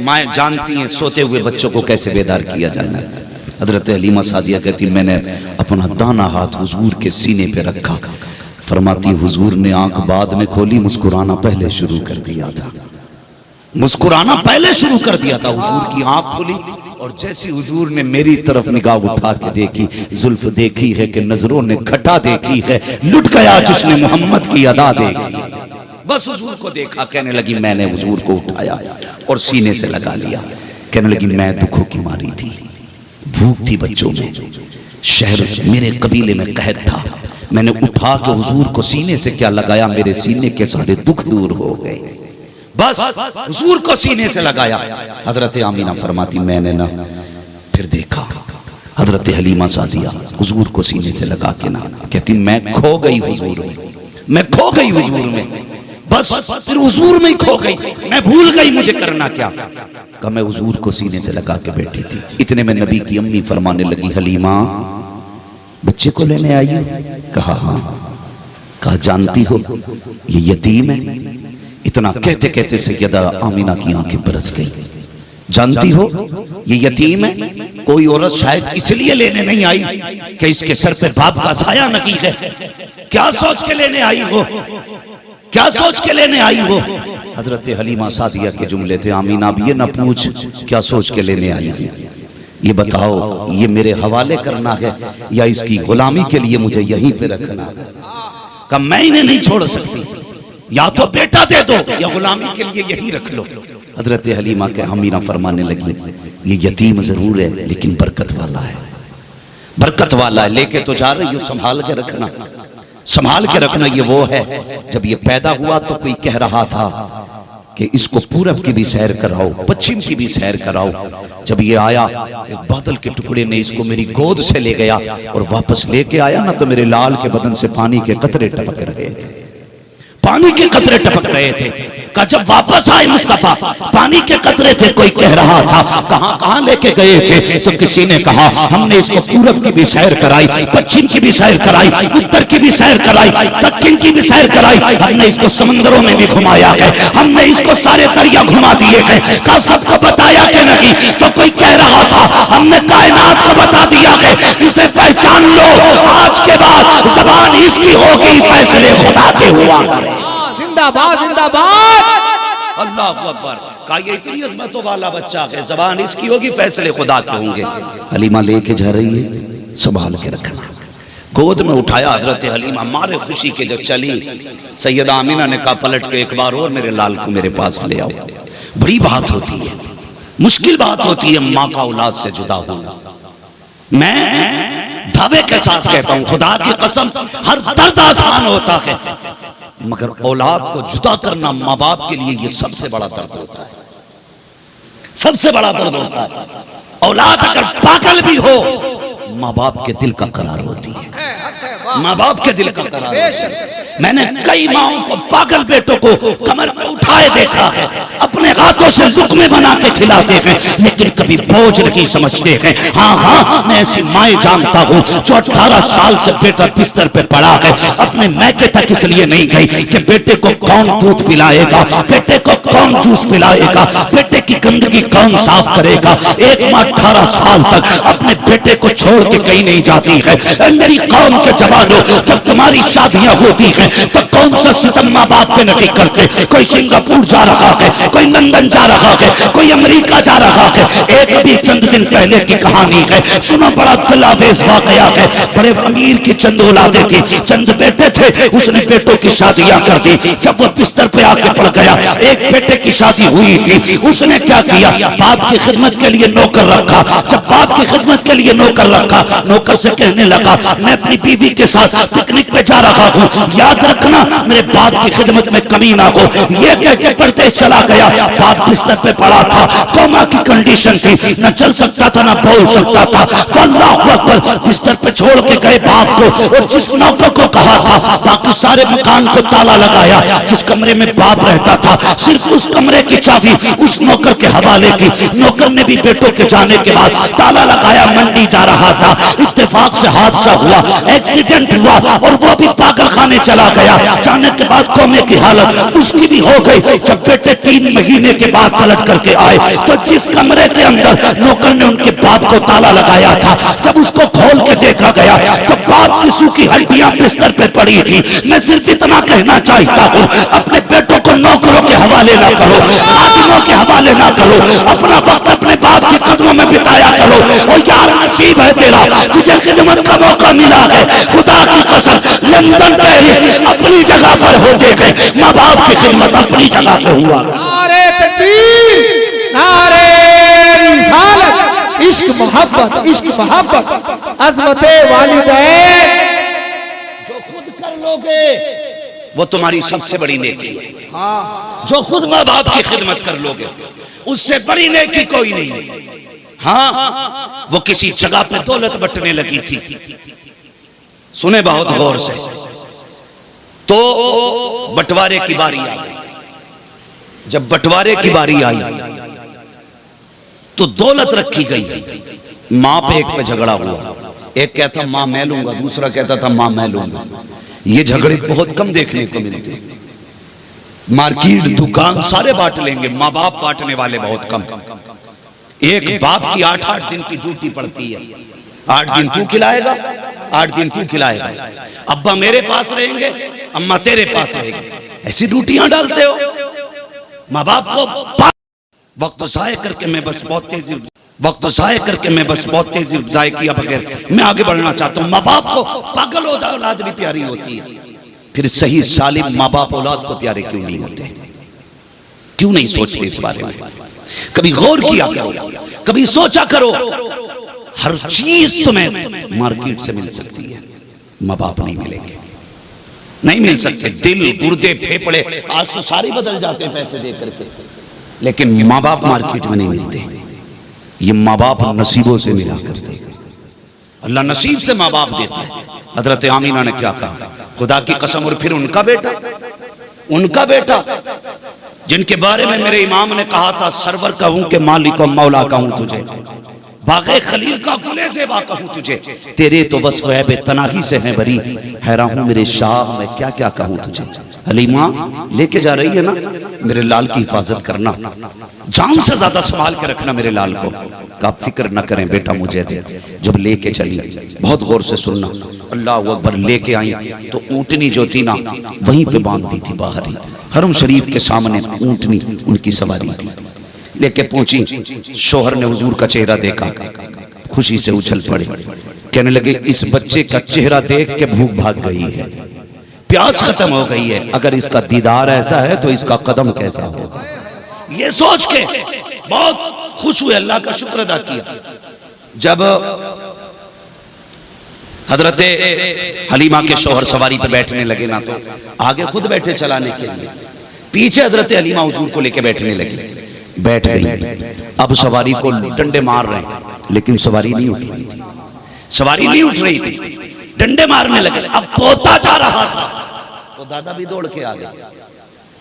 माए जानती हैं सोते हुए बच्चों को कैसे बेदार किया जाना है। हजरत हलीमा सादिया कहती मैंने अपना दाना हाथ हुजूर के सीने पे रखा। फरमाती हुजूर ने आंख बाद में खोली, मुस्कुराना पहले शुरू कर दिया था, मुस्कुराना पहले शुरू कर दिया था। हुजूर की आंख खुली और जैसी हुजूर ने मेरी तरफ निगाह उठा के देखी, जुल्फ देखी है कि नजरों ने घटा देखी है, लुट गया जिसने मोहम्मद की अदा देखी। बस हुजूर को देखा, कहने लगी मैंने हुजूर को उठाया और सीने से लगा लिया। कहने लगी मैं दुखों की मारी थी, भूख थी बच्चों में, शहर मेरे कबीले में कहत था, मैंने उठा के हुजूर को सीने से क्या लगाया, मेरे सीने के सारे दुख दूर हो गए। बस हुजूर को सीने से लगाया। हजरत आमीना फरमाती मैंने ना फिर देखा हजरत हलीमा सादिया हुजूर को सीने से लगा के ना, कहती मैं खो गई हुजूर में, मैं खो गई हुजूर में, बस फिर हुजूर में ही खो गई, मैं भूल गई मुझे करना क्या। कहा मैं हुजूर को सीने से लगा के बैठी थी। इतने में नबी की अम्मी फरमाने लगी हलीमा बच्चे को लेने आई हो? कहा हाँ। कहा जानती हो ये यतीम है? इतना कहते कहते सैयदा आमीना की आंखें बरस गई। जानती हो ये यतीम है? कोई औरत शायद इसलिए लेने नहीं आई कि इसके सर पे बाप का साया नहीं है। क्या सोच के लेने आई हो? क्या सोच के लेने आई हो? हजरत हलीमा सादिया के जुमले थे, आमीना अब ये ना पूछ क्या सोच के लेने आई है, ये बताओ ये मेरे हवाले करना है या इसकी गुलामी के लिए मुझे यहीं पे रखना है? कहा मैं इन्हें नहीं छोड़ सकती, या तो बेटा दे दो या गुलामी के लिए यही रख लो। हजरत हलीमा के आमीना फरमाने लगी ये यतीम जरूर है लेकिन बरकत वाला है, बरकत वाला है, लेके तो जा रही हो, संभाल के रखना, संभाल के रखना। ये वो है जब ये पैदा हुआ तो कोई कह रहा था कि इसको पूरब की भी सैर कराओ, पश्चिम की भी सैर कराओ। जब ये आया, एक बादल के टुकड़े ने इसको मेरी गोद से ले गया और वापस लेके आया ना, तो मेरे लाल के बदन से पानी के कतरे टपक रहे थे, पानी के कतरे टपक रहे थे। कहा जब वापस आए मुस्तफा, पानी के कतरे थे। कोई कह रहा था कहां कहां लेके गए थे, तो किसी ने कहा हमने इसको पूरब की भी सैर कराई, पश्चिम की भी सैर कराई, उत्तर की भी सैर कराई, दक्षिण की भी सैर कराई, हमने इसको समंदरों में भी घुमाया है, हमने इसको सारे दरिया घुमा दिए हैं। कहा सबको बताया कि नहीं? तो कोई कह रहा था हमने कायनात को बता दिया है, इसे पहचान लो, आज के बाद ज़बान इसकी होगी, फैसले खुदा के हुआ करे। जिंदाबाद जिंदाबाद। अल्लाह अकबर। कहा ये इतनी अजमतों वाला बच्चा है, जबान इसकी होगी, फैसले खुदा के होंगे। हलीमा लेके जा रही है, संभाल के रखना। गोद में उठाया हजरत हलीमा, मारे खुशी के जब चली, सैयदा आमिना ने कहा पलट के एक बार और मेरे लाल को मेरे पास ले आओ। बड़ी बात होती है, मुश्किल बात होती है माँ का औलाद से जुदा होना। मैं दावे के साथ कहता हूं, खुदा की कसम, हर दर्द आसान होता है, मगर औलाद को जुदा करना माँ बाप के लिए ये सबसे बड़ा दर्द होता है, सबसे बड़ा दर्द होता है। औलाद अगर पागल भी हो, माँ बाप के दिल का करार होती है, माँ बाप के दिल का करार। मैंने कई माओं को, पागल बेटों को कमर पे उठाए देखा है, अपने हाथों से लुक़मे बना के खिलाते हैं, लेकिन कभी बोझ नहीं समझते हैं। हाँ हाँ, मैं ऐसी माएँ जानता हूँ जो 18 साल से बेटा बिस्तर पे पड़ा है, अपने मैके तक इसलिए नहीं गई कि बेटे को कौन दूध पिलाएगा, बेटे को कौन जूस पिलाएगा, बेटे की गंदगी कौन साफ करेगा। एक माँ 18 साल तक अपने बेटे को छोड़ के कहीं नहीं जाती है। मेरी कौम के जवानों, जब तुम्हारी शादियां होती हैं तो कौन सा सितम माँ बाप पे नहीं करते। कोई सिंगापुर जा रहा है, कोई लंदन जा रहा है, कोई अमेरिका जा रहा है। एक भी चंद दिन पहले की कहानी है, सुनो, बड़ा दिलावेज वाकया है। बड़े अमीर की चंद औलादे थी, चंद बेटे थे, उसने बेटों की शादियां कर दी। जब वो बिस्तर पे आके पड़ गया, एक बेटे की शादी हुई थी, उसने क्या किया, बाप की खिदमत के लिए नौकर रखा। जब बाप की खिदमत के लिए नौकर रखा, नौकर से कहने लगा मैं अपनी बीवी के साथ पिकनिक पे जा रहा हूँ, याद रखना मेरे बाप की खिदमत में कमी ना हो। ये कह के परदेश चला गया। बाप बिस्तर पे पड़ा था, कोमा की कंडीशन थी, न चल सकता था न बोल सकता था। तो अल्लाह अकबर, बिस्तर पे छोड़ के गए बाप को, और जिस नौकर को कहा था, बाकी सारे मकान को ताला लगाया, जिस कमरे में बाप रहता था सिर्फ उस कमरे की चाबी उस नौकर के हवाले की। नौकर ने भी बेटों के जाने के बाद ताला लगाया, मंडी जा रहा था, इत्तेफाक से हादसा हुआ, एक्सीडेंट हुआ, और वो भी पागल खाने चला गया। जाने के बाद कोमे की हालत उसकी भी हो गई। जब बेटे 3 महीने के बाद पलट करके आए, तो जिस कमरे के अंदर नौकर ने उनके बाप को ताला लगाया था, जब उसको खोल के देखा गया तो बाप की सूखी हड्डियां बिस्तर पे पड़ी थी। मैं सिर्फ इतना कहना चाहता हूँ, अपने बेटों को नौकरों के हवाले ना करो, खादिमों के हवाले ना करो, अपना वक्त अपने बाप के कदमों में बिताया करो। और यार नसीब है तेरा, तुझे खिदमत का मौका मिला है। खुदा की कसम, लंदन पेरिस अपनी जगह पर होते गए, माँ बाप की खिदमत अपनी जगह पे हुआ। नारे तकबीर, नारे रिसालत, इश्क मोहब्बत, इश्क मोहब्बत, अज़मत वालिदैन। जो खुद कर लोगे वो तुम्हारी सबसे बड़ी नेकी है। जो खुद माँ बाप की खिदमत कर लोगे उससे बड़ी नेकी कोई नहीं है। हाँ, वो किसी जगह पे दौलत बंटने लगी थी, सुने बहुत गौर से, तो बंटवारे की बारी आई। जब बंटवारे की बारी आई तो दौलत रखी गई, मां पे एक पे झगड़ा हुआ। एक कहता मां मैं लूंगा, दूसरा कहता था मां मैं लूंगा। ये झगड़े बहुत कम देखने को मिलते। मार्केट, दुकान सारे बांट लेंगे, माँ बाप बांटने वाले बहुत कम। एक बाप की 8-8 दिन की ड्यूटी पड़ती है। 8 दिन तू खिलाएगा, 8 दिन तू खिलाएगा। अब्बा मेरे पास रहेंगे, अम्मा तेरे पास रहेगी, ऐसी ड्यूटियां डालते हो माँ बाप को। वक्त ज़ाय करके मैं बस बहुत तेजी ज़ाय किया बगैर मैं आगे बढ़ना चाहता हूँ। माँ बाप को पागल औलाद भी प्यारी होती है, फिर सही सालिम माँ बाप औलाद को प्यारे क्यों नहीं होते? क्यों नहीं सोचते इस बारे में? कभी गौर किया करो, कभी सोचा करो। हर चीज तुम्हें मार्केट से मिल सकती है, माँ बाप नहीं मिलेंगे। नहीं मिल सकते। दिल, गुर्दे, फेफड़े आज तो सारे बदल जाते हैं पैसे दे करके, लेकिन माँ बाप मार्केट में नहीं मिलते। ये माँ बाप नसीबों से मिला करते हैं। अल्लाह नसीब से माँ बाप देता है। हजरत आमीना ने क्या कहा, खुदा की कसम, और फिर उनका बेटा जिनके बारे में मेरे इमाम ने कहा था, सरवर कहूं के मालिक और मौला कहूं तुझे, बाग़े खलील का गुले ज़ेबा कहूं तुझे, तेरे तो वस्फ़ है बेतनाही से है बरी, हैरान हूं मेरे शाह मैं क्या क्या कहूं तुझे। हलीमा लेके जा रही है ना, मेरे लाल की हिफाजत करना, जान से ज्यादा संभाल के रखना मेरे लाल को, आप फिक्र न करें बेटा मुझे दे। जब लेके चली, बहुत गौर से सुनना, अल्लाह अकबर, लेके आई तो ऊँटनी जो थी ना वहीं पे बांध दी थी बाहर ही, हरम शरीफ के सामने ऊँटनी उनकी सवारी थी। लेके पहुंची, शोहर ने हुजूर का चेहरा देखा, खुशी से उछल पड़े, कहने लगे इस बच्चे का चेहरा देख के भूख भाग गई है, प्यास खत्म हो गई है, अगर इसका दीदार ऐसा है तो इसका कदम कैसा होगा। ये सोच के बहुत खुश हुए, अल्लाह का शुक्र अदा किया। जब हजरत हलीमा के शौहर सवारी पे बैठने लगे ना, तो आगे खुद बैठे चलाने के लिए, पीछे हजरत हलीमा हुजूर को लेके बैठने लगे, बैठ गई। अब सवारी को डंडे मार रहे हैं, लेकिन सवारी नहीं उठ रही थी, डंडे मारने लगे। अब पोता जा रहा था तो दादा भी दौड़ के आ गया।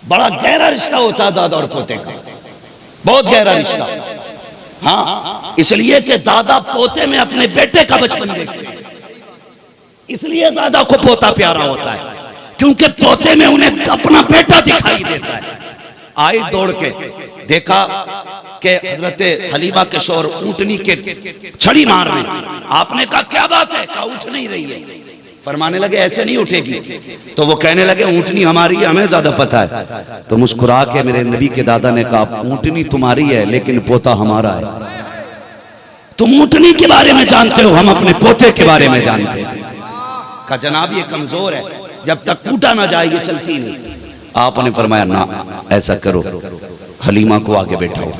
बड़ा गहरा रिश्ता होता है दादा और पोते का, बहुत गहरा रिश्ता। हाँ, इसलिए कि दादा पोते में अपने बेटे का बचपन देखते हैं, इसलिए दादा को पोता प्यारा होता है, क्योंकि पोते में उन्हें अपना बेटा दिखाई देता है। आए दौड़ के, देखा कि हजरत हलीमा के शौहर ऊँटनी के छड़ी मार रहे हैं। आपने कहा क्या बात है, कहा उठ नहीं रही है। फरमाने लगे ऐसे नहीं उठेगी। तो वो कहने लगे ऊँटनी हमारी है, हमें ज्यादा पता है। तो मुस्कुरा के मेरे नबी के दादा ने कहा ऊँटनी तुम्हारी है लेकिन पोता हमारा है। तुम ऊँटनी के बारे में जानते हो, हम अपने पोते के बारे में जानते हैं। कहा जनाब ये कमजोर है, जब तक कूटा ना जाए ये चलती नहीं। आपने फरमाया ना, ऐसा करो, हलीमा को आगे बैठाओ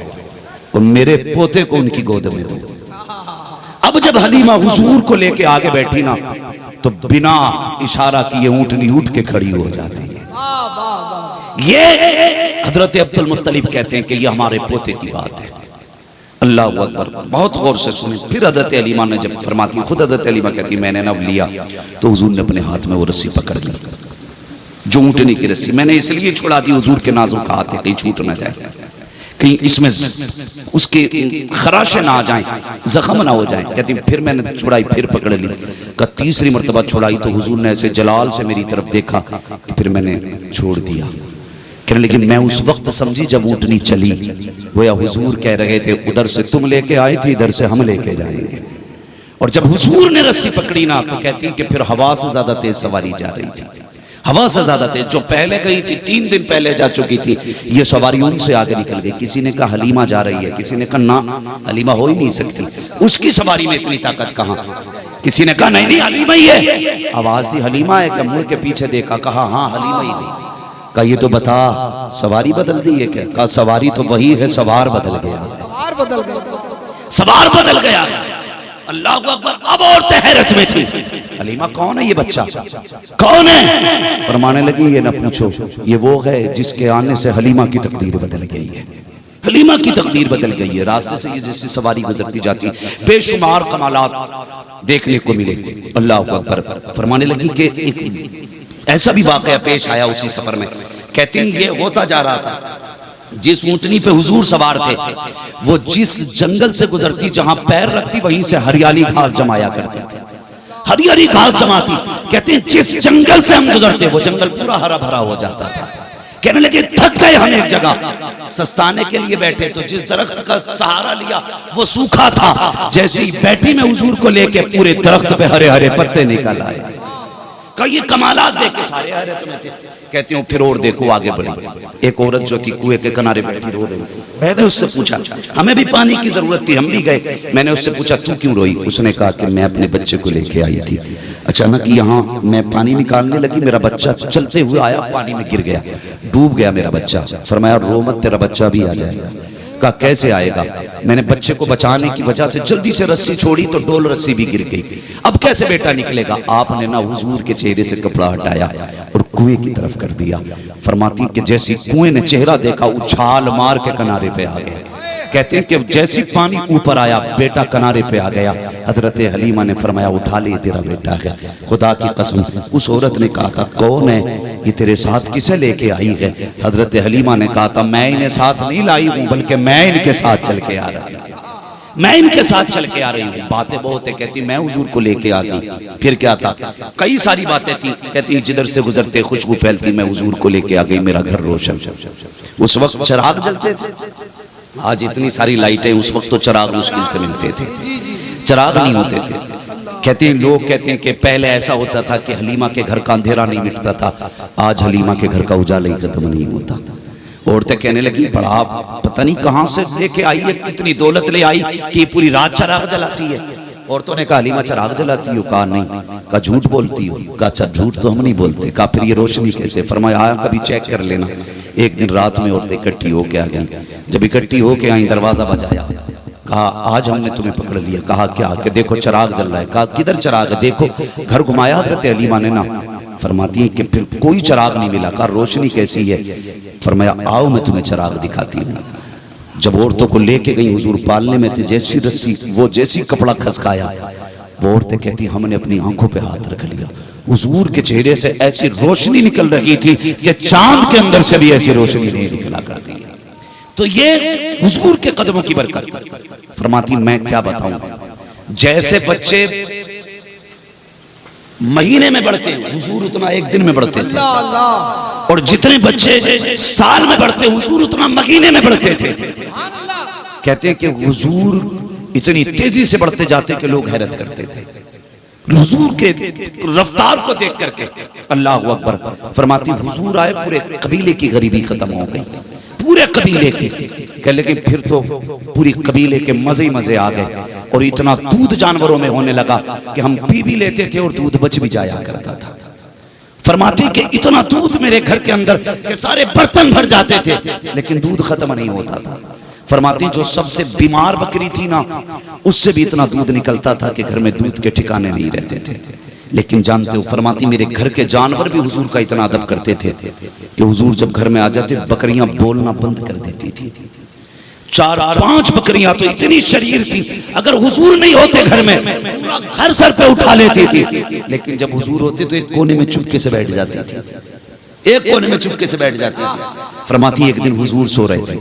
और मेरे पोते को उनकी गोद में दो। अब जब हलीमा हुजूर को लेके आगे बैठी ना, तो बिना इशारा किए ऊँटनी उठ के खड़ी हो जाती है। ये हजरत अब्दुल मुत्तलिब कहते हैं कि ये हमारे पोते की बात है। अल्लाह अकबर, बहुत गौर से सुने। फिर हजरत हलीमा ने जब फरमाती, खुद हजरत हलीमा कहती मैंने नब लिया तो हुजूर ने अपने हाथ में वो रस्सी पकड़ ली, जो ऊँटनी की रस्सी। मैंने इसलिए छुड़ा दी हुजूर के नाजुक हाथ है, कहीं छूट ना जाए, कहीं इसमें उसके खराशे ना आ जाएं, जख्म ना हो जाएं। कहती फिर मैंने छुड़ाई, फिर पकड़ ली। का तीसरी मर्तबा छुड़ाई तो हुजूर ने ऐसे जलाल से मेरी तरफ देखा कि फिर मैंने छोड़ दिया। कहने लेकिन मैं उस वक्त समझी जब ऊँटनी चली, गोया हुजूर कह रहे थे उधर से तुम लेके आए थे, इधर से हम लेके जाएंगे। और जब हुजूर ने रस्सी पकड़ी ना, तो कहती कि फिर हवा से ज्यादा तेज सवारी जा रही थी, हवा से ज्यादा तेज। जो पहले गई थी, 3 दिन पहले जा चुकी थी, ये सवारी उनसे आगे निकल गई। किसी ने कहा हलीमा जा रही है, किसी ने कहा ना हलीमा हो ही नहीं सकती, उसकी सवारी में इतनी ताकत कहाँ। किसी ने कहा नहीं नहीं हलीमा ही है। आवाज दी हलीमा है क्या, मुड़ के पीछे देखा, कहा हाँ हलीमा ही नहीं। कहा ये तो बता सवारी बदल दी है क्या। कहा सवारी तो वही है, सवार बदल गया, सवार बदल गया। अल्लाह अकबर। अब औरतें हैरत में थी, हलीमा कौन है ये बच्चा, कौन है। फरमाने लगी ये न पूछो, ये वो है जिसके आने से हलीमा की तकदीर बदल गई है, हलीमा की तकदीर बदल गई है। रास्ते से ये जैसे सवारी गुजरती जाती, बेशुमार कमालात देखने को मिले। अल्लाह अकबर। फरमाने लगी कि एक ऐसा भी वाकया पेश आया उसी सफर में। कहती ये होता जा रहा था, जिस ऊँटनी पे हुजूर सवार थे वो जिस जंगल से गुजरती, जहां पैर रखती वहीं से हरियाली घास जमाया करते थे, हरियाली घास जमाती। कहते हैं जिस जंगल से हम गुजरते वो जंगल पूरा हरा भरा हो जाता था। कहने लगे थक गए हम, एक जगह सस्ताने के लिए बैठे तो जिस दरख्त का सहारा लिया वो सूखा था। जैसे ही बैठी में हुजूर को लेके पूरे दरख्त पे हरे हरे पत्ते निकल आए। कई कमालात देखे, सारे हैरत में थे। कहती हूँ फिर और देखो आगे बढ़ी। एक औरत जो थी कुएं के किनारे बैठी रो रही। मैंने उससे पूछा, हमें भी पानी की जरूरत थी, हम भी गए। मैंने उससे पूछा तू क्यों रोई। उसने कहा कि मैं अपने बच्चे को लेके आई थी, अचानक यहाँ मैं पानी निकालने लगी, मेरा बच्चा चलते हुए आया, पानी में गिर गया, डूब गया मेरा बच्चा। फरमाया रो मत, तेरा बच्चा भी आ जाएगा। कहा कैसे आएगा। मैंने बच्चे को बचाने की वजह से जल्दी से रस्सी छोड़ी तो डोल रस्सी भी गिर गई। अब कैसे बेटा निकलेगा। आपने ना हुजूर के चेहरे से कपड़ा हटाया और कुएं की तरफ कर दिया। फरमाती कि जैसी कुएं ने चेहरा देखा उछाल मार के किनारे पे आ गया। कहते हैं कि जैसी पानी ऊपर आया बेटा किनारे पे आ गया। हजरत हलीमा ने फरमाया उठा ले तेरा बेटा है। खुदा की कसम उस औरत ने कहा था कौन है ये तेरे साथ किसे लेके आई है? हजरत हलीमा ने कहा था मैं इन्हें साथ नहीं लाई हूं बल्कि मैं इनके साथ चल के आ रही हूं, मैं इनके साथ चल के आ रही हूँ। बातें बहुत है, कहती मैं हुजूर को लेके आ गई। फिर क्या था, कई सारी बातें थी। कहती जिधर से गुजरते खुशबू फैलती, मैं हुजूर को लेके आ गई, मेरा घर रोशन। उस वक्त चिराग जलते थे, आज इतनी सारी लाइटें, उस वक्त तो चिराग मुश्किल से मिलते थे, चिराग नहीं होते थे। कहते हैं लोग कहते हैं कि पहले ऐसा होता था कि हलीमा के घर का अंधेरा नहीं मिटता था, आज हलीमा के घर का उजाला ही खत्म नहीं होता। औरतें कहने लगी बड़ा पता नहीं कहां से लेके आई है, कितनी दौलत ले आई कि पूरी रात चिराग जलाती है। औरतों ने कहा हलीमा चिराग जलाती हो? कहा नहीं। कहा झूठ बोलती हो? कहा अच्छा झूठ तो हम नहीं बोलते। कहा फिर ये रोशनी कैसे? फरमाया आया कभी चेक कर लेना। एक दिन रात में औरतें इकट्ठी होके आ गई। जब इकट्ठी होके आई दरवाजा बजाया, कहा आज हमने तुम्हें पकड़ लिया। कहा क्या? कि देखो चिराग जल रहा है। कहा किधर चिराग है? देखो। घर घुमाया हजरत हलीमा ने ना। फरमाती है कि फिर कोई चिराग नहीं मिला। कहा रोशनी कैसी है? फरमाया आओ मैं तुम्हें चिराग दिखाती हूँ। जब औरतों को लेके गई हुजूर पालने में थे, जैसी रस्सी वो जैसी कपड़ा खसकाया, वो औरतें कहती हमने अपनी आंखों पे हाथ रख लिया। हुजूर के चेहरे से ऐसी रोशनी निकल रही थी कि चांद के अंदर से भी ऐसी रोशनी नहीं निकला करती है। तो ये हुजूर के कदमों की बरकत। फरमाती मैं क्या बताऊं, जैसे बच्चे महीने में बढ़ते हैं हुजूर उतना एक दिन में बढ़ते थे, और जितने बच्चे साल में बढ़ते हुजूर उतना महीने में बढ़ते थे। कहते हैं कि हुजूर इतनी तेजी से बढ़ते जाते कि लोग हैरत करते थे हुजूर के रफ्तार को देख करके। अल्लाह अकबर। फरमाती हुजूर आए पूरे कबीले की गरीबी खत्म हो गई, पूरे कबीले के। लेकिन फिर तो पूरी कबीले के मजे ही मजे आ गए, और इतना दूध जानवरों में होने लगा कि हम पी भी लेते थे और दूध बच भी जाया करता था। फरमाती कि इतना दूध मेरे घर के अंदर के सारे बर्तन भर जाते थे, लेकिन दूध खत्म नहीं होता था। फरमाती जो सबसे बीमार बकरी थी ना, उससे भी इतना दूध निकलता था कि घर में दूध के ठिकाने नहीं रहते थे। लेकिन जानते हो, फरमाती मेरे घर के जानवर भी हुजूर का इतना अदब करते थे कि हुजूर जब घर में आ जाते बकरियां बोलना बंद कर देती थी। 4-5 बकरियां तो इतनी शरीर थी, अगर हुजूर नहीं होते घर में पूरा घर सर पे उठा लेती थी। लेकिन जब हुजूर होते तो एक कोने में चुपके से बैठ जाती थी, एक कोने में चुपके से बैठ जाती थी। फरमाती एक दिन हुजूर सो रहे थे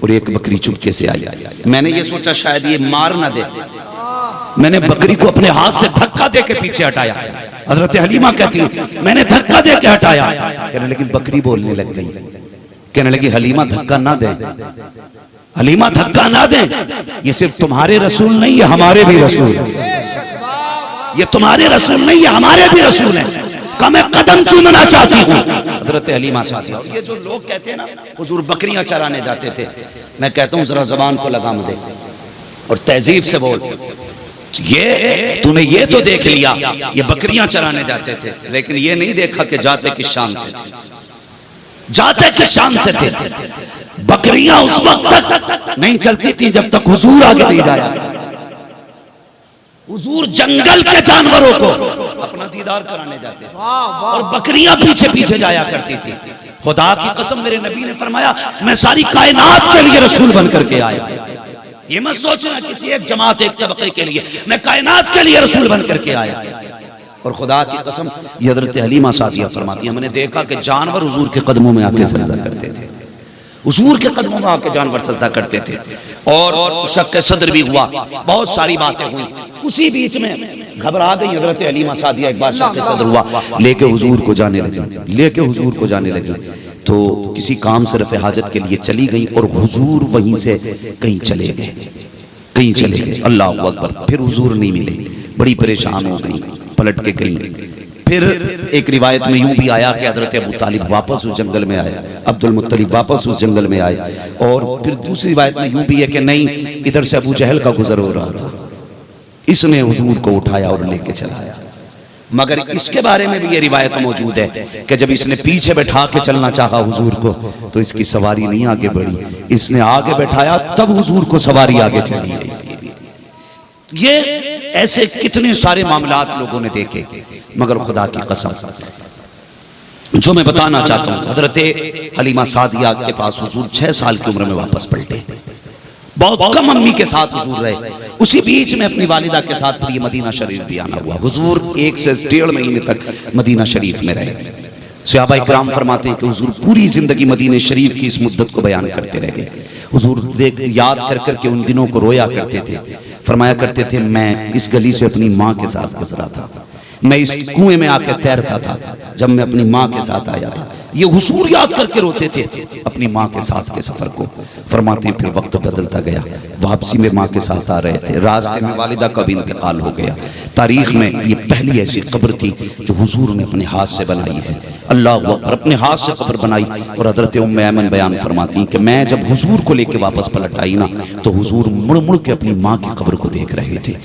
और एक बकरी चुपके से आई। मैंने ये सोचा शायद ये मार ना दे, मैंने बकरी को अपने हाथ से धक्का दे के पीछे हटाया। हजरत हलीमा कहती है मैंने धक्का दे के हटाया। कहने लेकिन बकरी बोलने लग गई, कहने लगी हलीमा धक्का ना दे, हलीमा धक्का ना दे, ये सिर्फ तुम्हारे रसूल नहीं है हमारे भी रसूल है, ये तुम्हारे रसूल नहीं है हमारे भी रसूल है, का मैं कदम चूमना चाहती हूँ। हजरत हलीमा साथी। और ये जो लोग कहते हैं ना हुजूर बकरियां चराने जाते थे, मैं कहता हूँ जरा जबान को लगाम दे और तहजीब से बोल। ये तूने ये तो देख लिया ये बकरियां चराने जाते थे, लेकिन ये नहीं देखा कि जाते किस शान से थे, जाते किस शान से थे। बकरियां उस वक्त तक नहीं चलती थी जब तक हुजूर आगे नहीं जाया। हुजूर जंगल के जानवरों को अपना दीदार कराने जाते थे और बकरियां पीछे पीछे जाया करती थी। खुदा की कसम मेरे नबी ने फरमाया मैं सारी कायनात के लिए रसूल बन करके आया। ये मत सोचना किसी एक जमात एक तबके के लिए, मैं कायनात के लिए रसूल बन करके आया। और खुदा की कसम ये हजरत हलीमा सादिया फरमाती है, मैंने देखा कि जानवर हुजूर के कदमों में आके सजदा करते थे, हुजूर के कदमों में आके जानवर सजदा करते थे। और शक सदर भी हुआ, बहुत सारी बातें हुई। उसी बीच में घबरा गई हजरत हलीमा सादिया, एक बार शक सदर हुआ, लेके हुजूर को जाने लगी, लेके हुजूर को जाने लगी। तो किसी काम से रफ़े हाजत के लिए चली गई और हुजूर वहीं से कहीं चले गए, कहीं चले गए। अल्लाह अकबर। फिर हुजूर नहीं मिले, बड़ी परेशान हो गई, पलट के गई। फिर एक रिवायत में यूं भी आया कि हजरत अबू तालिब वापस उस जंगल में आए, अब्दुल मुत्तलिब वापस उस जंगल में आए। और फिर दूसरी रिवायत में यूं भी है कि नहीं, इधर से अबू जहल का गुजर हो रहा था, इसने हुजूर को उठाया और लेके चलाया। मगर इसके बारे में भी ये रिवायत मौजूद है कि जब इसने पीछे बैठा के चलना चाहा हुजूर को, तो इसकी सवारी नहीं आगे बढ़ी, इसने आगे बैठाया तब हुजूर को सवारी आगे चली है इसकी। ये ऐसे कितने सारे मामलात लोगों ने देखे, मगर खुदा की कसम जो मैं बताना चाहता हूँ, हजरत हलीमा सादिया के पास हुजूर 6 साल की उम्र में वापस पलटे। बहुत कम अम्मी के साथ हुजूर रहे। उसी बीच में अपनी वालिदा के साथ फिर ये मदीना शरीफ भी आना हुआ। हुजूर 1 से 1.5 महीने तक मदीना शरीफ में रहे। सहाबा इकराम फरमाते हैं कि हुजूर पूरी जिंदगी मदीने शरीफ की इस मुद्दत को बयान करते रहे। हुजूर देख याद कर करके उन दिनों को रोया करते थे। फरमाया करते थे, मैं इस गली से अपनी माँ के साथ गुजरा था, मैं इस कुएं में आकर तैरता था जब मैं अपनी माँ के साथ आया था। ये हुजूर याद करके रोते थे अपनी माँ के साथ के सफर को। फरमाते हैं फिर वक्त बदलता गया, वापसी में माँ के साथ आ रहे थे, रास्ते में वालिदा का भी इंतकाल हो गया। तारीख में ये पहली ऐसी कब्र थी जो हुजूर ने अपने हाथ से बनाई है। अल्लाह अकबर, अपने हाथ से कब्र बनाई। और हजरत उम्मे ऐमन बयान फरमाती हैं कि मैं जब हुजूर को लेके वापस पलट आई ना, तो हुजूर मुड़ मुड़ के अपनी माँ की कब्र को देख रहे थे।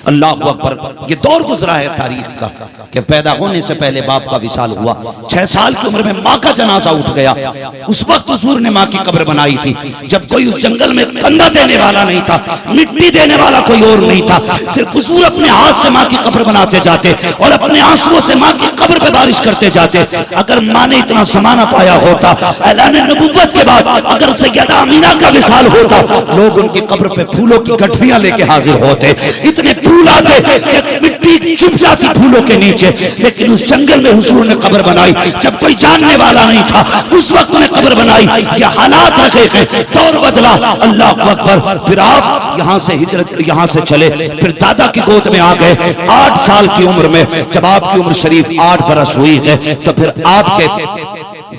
अल्लाह अकबर, ये दौर गुजरा है तारीख का कि पैदा होने से पहले बाप का विशाल हुआ, 6 साल की उम्र में माँ का जनाजा उठ गया। उस वक्त हुजूर ने माँ की कब्र बनाई थी जब कोई उस जंगल में कंधा देने वाला नहीं था, मिट्टी देने वाला कोई और नहीं था। सिर्फ हुजूर अपने हाथ से माँ की कब्र बनाते जाते और अपने आंसुओं से माँ की कब्र पे बारिश करते जाते। अगर माँ ने इतना जमाना पाया होता, ऐलान नबुव्वत के बाद अगर सैयदा अमीना का विशाल होता, लोग उनकी कब्र पे फूलों की गठरियां लेके हाजिर होते। इतने फूल आते कि मिट्टी चुप जाती फूलों के नीचे। लेकिन उस जंगल में हुजूर ने कब्र बनाई जब कोई जानने वाला नहीं था, उस वक्त में कब्र बनाई। ये हालात रखे गए, दौर बदला। अल्लाह अकबर, फिर आप यहाँ से हिजरत, यहाँ से चले, फिर दादा की गोद में आ गए 8 साल की उम्र में। जब आपकी उम्र शरीफ 8 बरस हुई है तो फिर आपके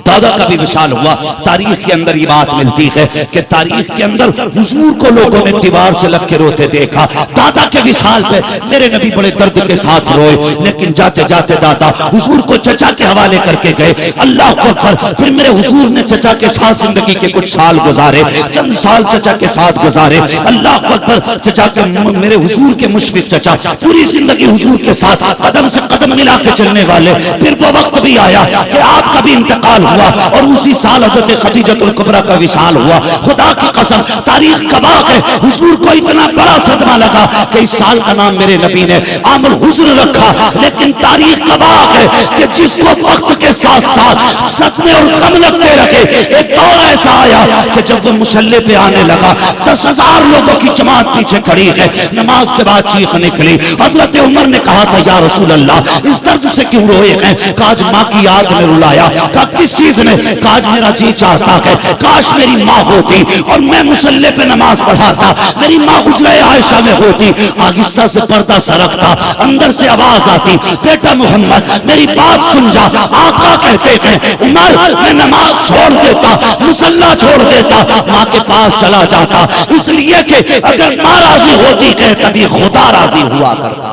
दादा का भी विशाल हुआ। तारीख के अंदर ये बात मिलती है कि तारीख के अंदर हुजूर को लोगों ने दीवार से लग के रोते देखा। दादा के विशाल पे मेरे नबी बड़े दर्द के साथ रोए, लेकिन जाते जाते दादा हुजूर को चचा के हवाले करके गए। अल्लाह अकबर, फिर मेरे हुजूर ने चचा के साथ जिंदगी के कुछ साल गुजारे, चंद साल चचा के साथ गुजारे। अल्लाह अकबर, चचा के, मेरे हुजूर के मुशफिक चचा पूरी जिंदगी हुजूर के साथ कदम से कदम मिला के चलने वाले। फिर वो वक्त भी आया कि आपका भी इंतकाल हुआ और उसी साल हज़रत खदीजतुल कुबरा का विशाल हुआ। खुदा की कसम, तारीख गवाह है, हुजूर को इतना बड़ा सदमा लगा कि इस साल का नाम मेरे नबी ने आमुल हुज़्न रखा। लेकिन तारीख गवाह है कि जिसको वक्त के साथ साथ सदमे और गम लगते रखे, एक दौर ऐसा आया कि जब वो मुसल्ले पे आने लगा 10,000 लोगों की जमात पीछे खड़ी है। नमाज के बाद चीख निकली। हजरत उमर ने कहा था, या रसूल अल्लाह, इस दर्द से क्यों रोए हैं? काज माँ की याद में रुलाया। कहा किस चीज ने? काज मेरा जी चाहता है काश मेरी माँ होती और मैं मुसल्ले पे नमाज पढ़ाता, मेरी माँ गुजरे आयशा में होती। आहिस्ता से पर्दा सरकता, अंदर से आवाज आती, बेटा मोहम्मद मेरी बात सुन जा। आका कहते हैं, उमर मैं नमाज छोड़ देता, मुसल्ला छोड़ देता, माँ के पास चला जाता, इसलिए कि अगर माँ राजी होती है तभी खुदा राजी हुआ करता।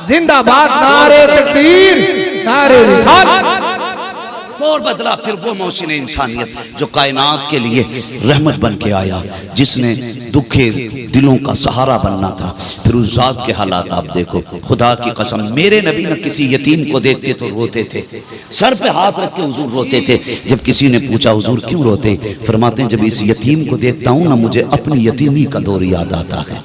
जिंदाबाद, नारे तकबीर, नारे रिसालत। और बदला फिर वो मौसिन इंसानियत जो कायनात के लिए रहमत बन के आया, जिसने दुखे दिलों का सहारा बनना था। फिर उस जात के हालात आप देखो। खुदा की कसम, मेरे नबी न किसी यतीम को देखते तो रोते थे, सर पे हाथ रख के हुजूर रोते थे। जब किसी ने पूछा हुजूर क्यों रोते, फरमाते हैं जब इस यतीम को देखता हूँ ना, मुझे अपनी यतीमी का दौर याद आता है।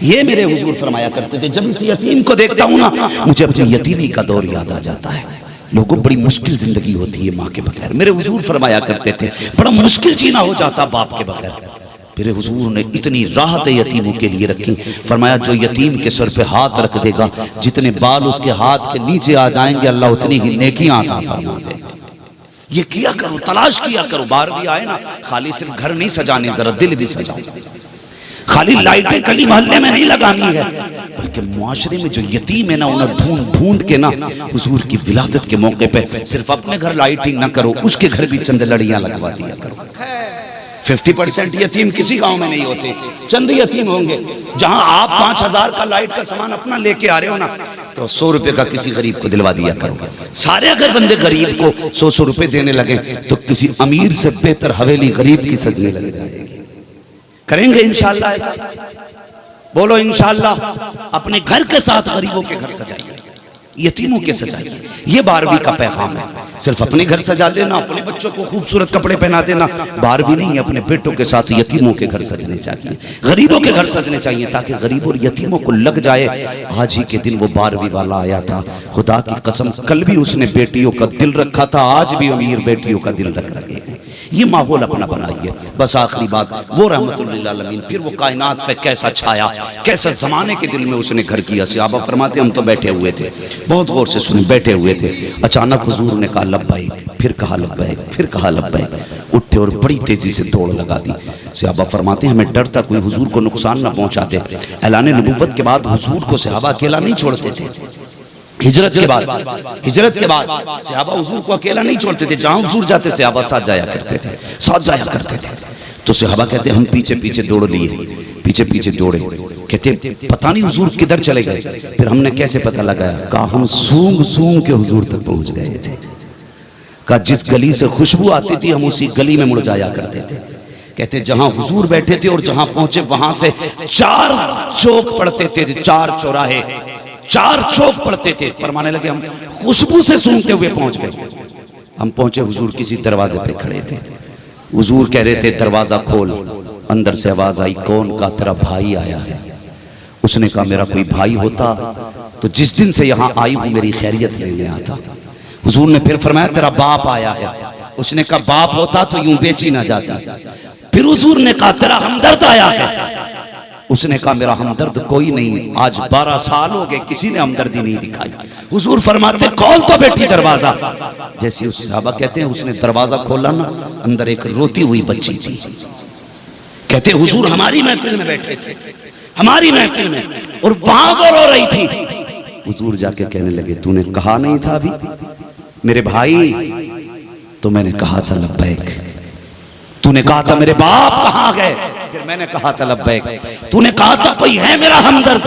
ये मेरे हुजूर फरमाया करते थे, जब इस यतीम को देखता हूँ ना, मुझे अपनी यतीमी का दौर याद आ जाता है। लोगों बड़ी मुश्किल जिंदगी होती है माँ के बगैर। मेरे हुजूर फरमाया करते थे, बड़ा मुश्किल जीना हो जाता बाप के बगैर। मेरे हुजूर ने इतनी राहत यतीमों के लिए रखी। फरमाया जो यतीम के सर पे हाथ रख देगा, जितने बाल उसके हाथ के नीचे आ जाएंगे, अल्लाह उतनी ही नेकियां अता फरमा देगा। ये किया करो, तलाश किया करो। बाहर भी आए ना, खाली सिर्फ घर नहीं सजाने, जरा दिल भी सजाओ। खाली लाइटें गली मोहल्ले में नहीं लगानी है, बल्कि मुआशरे में जो यतीम है ना, उन्हें ढूंढ ढूंढ के ना हुजूर की विलादत के मौके पे सिर्फ अपने घर लाइटिंग ना करो, उसके घर भी चंद लड़ियां लगवा दिया करो। 50% यतीम किसी गांव में नहीं होते, चंद यतीम होंगे। जहां आप 5,000 का लाइट का सामान अपना लेके आ रहे हो ना, तो 100 रुपए का किसी गरीब को दिलवा दिया करो। सारे अगर बंदे गरीब को 100 रुपए देने लगे तो किसी अमीर से बेहतर हवेली गरीब की सजने लग जाएगी। करेंगे इंशाअल्लाह ऐसा? बोलो इंशाअल्लाह। अपने घर के साथ गरीबों के घर सजाइए, यतीमों के सजाइए। ये 12वीं का पैगाम है। सिर्फ अपने घर सजा लेना, अपने बच्चों को खूबसूरत कपड़े पहना देना, 12वीं नहीं, अपने बेटों के साथ यतीमों के घर सजने चाहिए, गरीबों के घर सजने चाहिए, ताकि गरीब और यतीमों को लग जाए आज ही के दिन वो 12वीं वाला आया था। खुदा की कसम कल भी उसने बेटियों का दिल रखा था, आज भी अमीर बेटियों का दिल रख रखे हैं। ये माहौल अपना बनाइए। बस आखिरी बात, वो रहमतुल लिल आलमीन फिर वो कायनात पे कैसा छाया, कैसे जमाने के दिल में उसने घर किया। सहाबा फरमाते हम तो बैठे हुए थे, बहुत गौर से सुने, बैठे हुए थे, अचानक हुजूर ने कहा लब्बैक, फिर कहा लब्बैक, फिर कहा लब्बैक, उठे और बड़ी तेजी से दौड़ लगा दी। सहाबा फरमाते हमें डर था कोई हुजूर को नुकसान ना पहुंचा दे। ऐलान नबुव्वत के बाद हुजूर को सहाबा अकेला नहीं छोड़ते थे। हिजरत के बाद सहाबा हुजूर को अकेला नहीं छोड़ते थे, जहां हुजूर जाते सहाबा साथ जाया करते थे, साथ जाया करते थे। तो सहाबा कहते हम पीछे पीछे दौड़ लिए, पीछे पीछे दौड़े, कहते पता नहीं हुजूर किधर चले गए। फिर हमने कैसे पता लगाया, कहा हम सूंघ सूंघ के हुजूर तक पहुंच गए थे। कहा जिस गली से खुशबू आती थी हम उसी गली में मुड़ जाया करते थे। कहते जहां हुजूर बैठे थे और जहां पहुंचे वहां से 4 चौक पड़ते थे, 4 चौराहे, 4 चौक पड़ते थे। फरमाने लगे हम खुशबू से सूंघते हुए पहुंच गए। हम पहुंचे, हुजूर किसी दरवाजे पे खड़े थे। हुजूर कह रहे थे दरवाजा खोल। अंदर से आवाज आई, कौन? का तेरा भाई आया है। उसने कहा मेरा कोई भाई होता तो जिस दिन से यहाँ आई हूं मेरी खैरियत लेने आता। हुजूर ने फिर फरमाया तेरा बाप आया है। उसने कहा बाप होता तो यूं बेची ना जाती। फिर हुजूर ने कहा तेरा हमदर्द आया है। उसने कहा मेरा हमदर्द कोई नहीं, आज 12 साल हो गए किसी ने हमदर्दी नहीं दिखाई। हुजूर फरमाते खोल तो बेटी दरवाजा। जैसे उस सहाबा कहते हैं उसने दरवाजा खोला ना, अंदर एक रोती हुई बच्ची थी। कहते हुजूर हमारी महफिल में बैठे थे, हमारी महफिल में, और वहां वो रो रही थी। हुजूर जाके कहने लगे तूने कहा नहीं था अभी मेरे भाई? तो मैंने कहा था लब्बैक। तूने कहा था मेरे बाप कहां गए? फिर मैंने कहा था लब्बैक। तूने कहा था कोई है मेरा हमदर्द?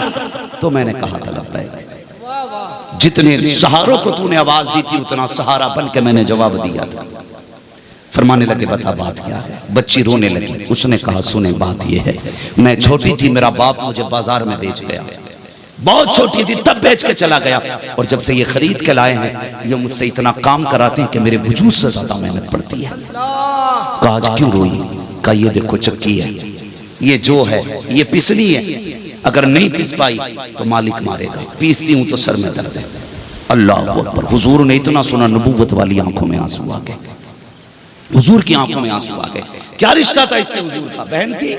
तो मैंने कहा था लब्बैक। जितने सहारों को तूने आवाज दी थी उतना सहारा बन के मैंने जवाब दिया था। फरमाने लगे बता बात क्या है? बच्ची रोने लगी। उसने कहा सुने बात यह है, मैं छोटी थी, मेरा बाप मुझे बाजार में बेच गया, बहुत छोटी थी तब बेच के चला गया, और जब से ये खरीद के लाए हैं ये मुझसे इतना काम कराते हैं कि मेरे वजूद से ज्यादा मेहनत पड़ती है। कहा आज क्यों रोई? कहा ये देखो चक्की है, ये जो है ये पिसनी है, अगर नहीं पिस पाई तो मालिक मारेगा, पीसती हूं तो सर में दर्द है। अल्लाह अकबर। हुजूर ने इतना सुना, नबूवत वाली आंखों में आंसू आ गए। हुजूर की आंखों में आंसू आ गए। क्या रिश्ता था इससे हुजूर का? बहन की,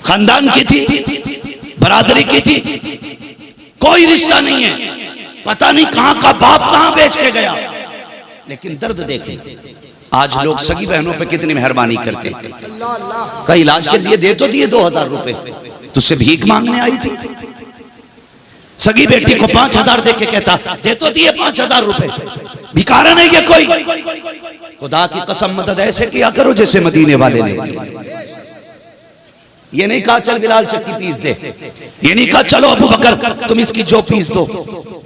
खानदान की थी, बरादरी की थी, कोई रिश्ता नहीं है। पता नहीं कहां का बाप कहां बेच के गया। लेकिन दर्द देखें, आज लोग सगी बहनों पे कितनी मेहरबानी करते हैं। का इलाज के लिए दे तो दिए 2000 रुपए, तुझसे भीख मांगने आई थी। सगी बेटी को 5000 दे के कहता दे तो दिए 5000 रुपए, भिखारा नहीं है कोई। खुदा की कसम मदद ऐसे किया करो जैसे मदीने वाले ने। ये नहीं कहा चल बिलाल चक्की पीस दे, ये नहीं कहा चलो अबू बकर तुम इसकी जो पीस दो।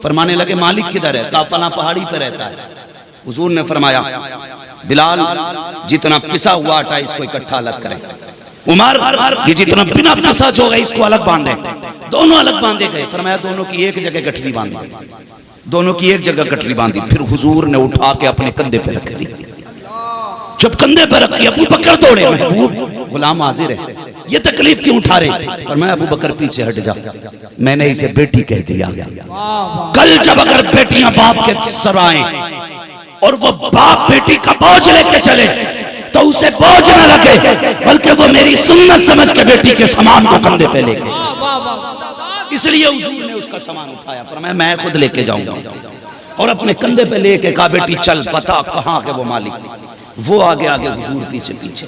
फरमाने लगे मालिक किधर है? कहा फला पहाड़ी पे रहता है। हुजूर ने फरमाया बिलाल जितना पिसा हुआ आटा इसको इकट्ठा अलग करें। उमर ये जितना बिना पिसा जो है इसको अलग बांधे। दोनों अलग बांधे गए। फरमाया दोनों की एक जगह गठरी बांधी, दोनों की एक जगह गठरी बांधी। फिर हुजूर ने उठा के अपने कंधे पे रख दी। जब कंधे पे रखी अबू बकर दौड़े, महबूब गुलाम हाजिर है, ये तकलीफ क्यों उठा रहे? फरमाया अबू बकर पीछे हट जा, मैंने इसे बेटी कह दिया। कल जब अगर बेटियां बाप के सराएं और वो बाप बेटी का बोझ लेके चले तो उसे बोझ न लगे, बल्कि वो मेरी सुन्नत समझ के बेटी के सामान को कंधे पे लेके जाए। इसलिए हुजूर ने उसका सामान उठाया। फरमाया मैं खुद लेके जाऊंगा, और अपने कंधे पे लेके कहा बेटी चल बता कहां के वो मालिक। वो आगे आगे हुजूर पीछे पीछे।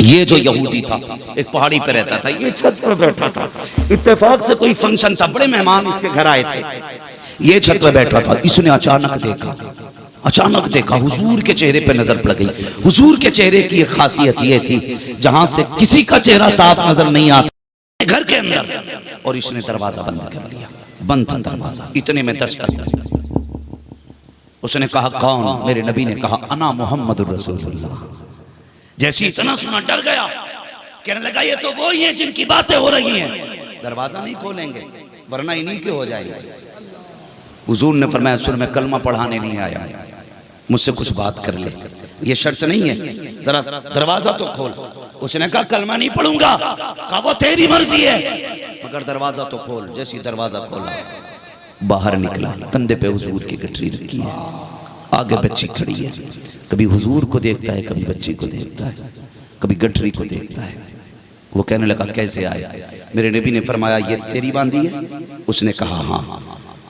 ये जो यहूदी था एक पहाड़ी पे रहता था, ये छत पर बैठा था। इत्तेफाक से कोई फंक्शन था, बड़े मेहमान उसके घर आए थे, ये छत पे बैठा था। इसने अचानक देखा हुजूर के चेहरे पे नजर पड़ गई। हुजूर के चेहरे की एक खासियत ये थी जहां से किसी का चेहरा साफ नजर नहीं आता, घर के अंदर। और इसने दरवाजा बंद कर लिया, बंद था दरवाजा। इतने में दस्तक, उसने कहा कौन? मेरे नबी ने कहा अना मुहम्मदुर रसूलुल्लाह। जैसे इतना सुना डर गया, कहने लगा ये तो वो ही है जिनकी बातें हो रही हैं। दरवाजा नहीं खोलेंगे वरना इन्हीं के हो जाएंगे। हुजूर ने फरमाया सुन मैं कलमा पढ़ाने नहीं आया, मुझसे कुछ बात कर ले, ये शर्त नहीं है, जरा दरवाजा तो खोल। उसने कहा कलमा नहीं पढ़ूंगा। कहा वो तेरी मर्जी है, मगर दरवाजा तो खोल। जैसे ही दरवाजा खोला, बाहर निकला, कंधे पे हुजूर की गठरी रखी है, आगे बच्ची खड़ी है। कभी हुजूर को देखता है, कभी बच्ची को देखता है, कभी गठरी को देखता है। वो कहने लगा कैसे आया? मेरे नबी ने फरमाया ये तेरी बांधी है? उसने कहा हाँ।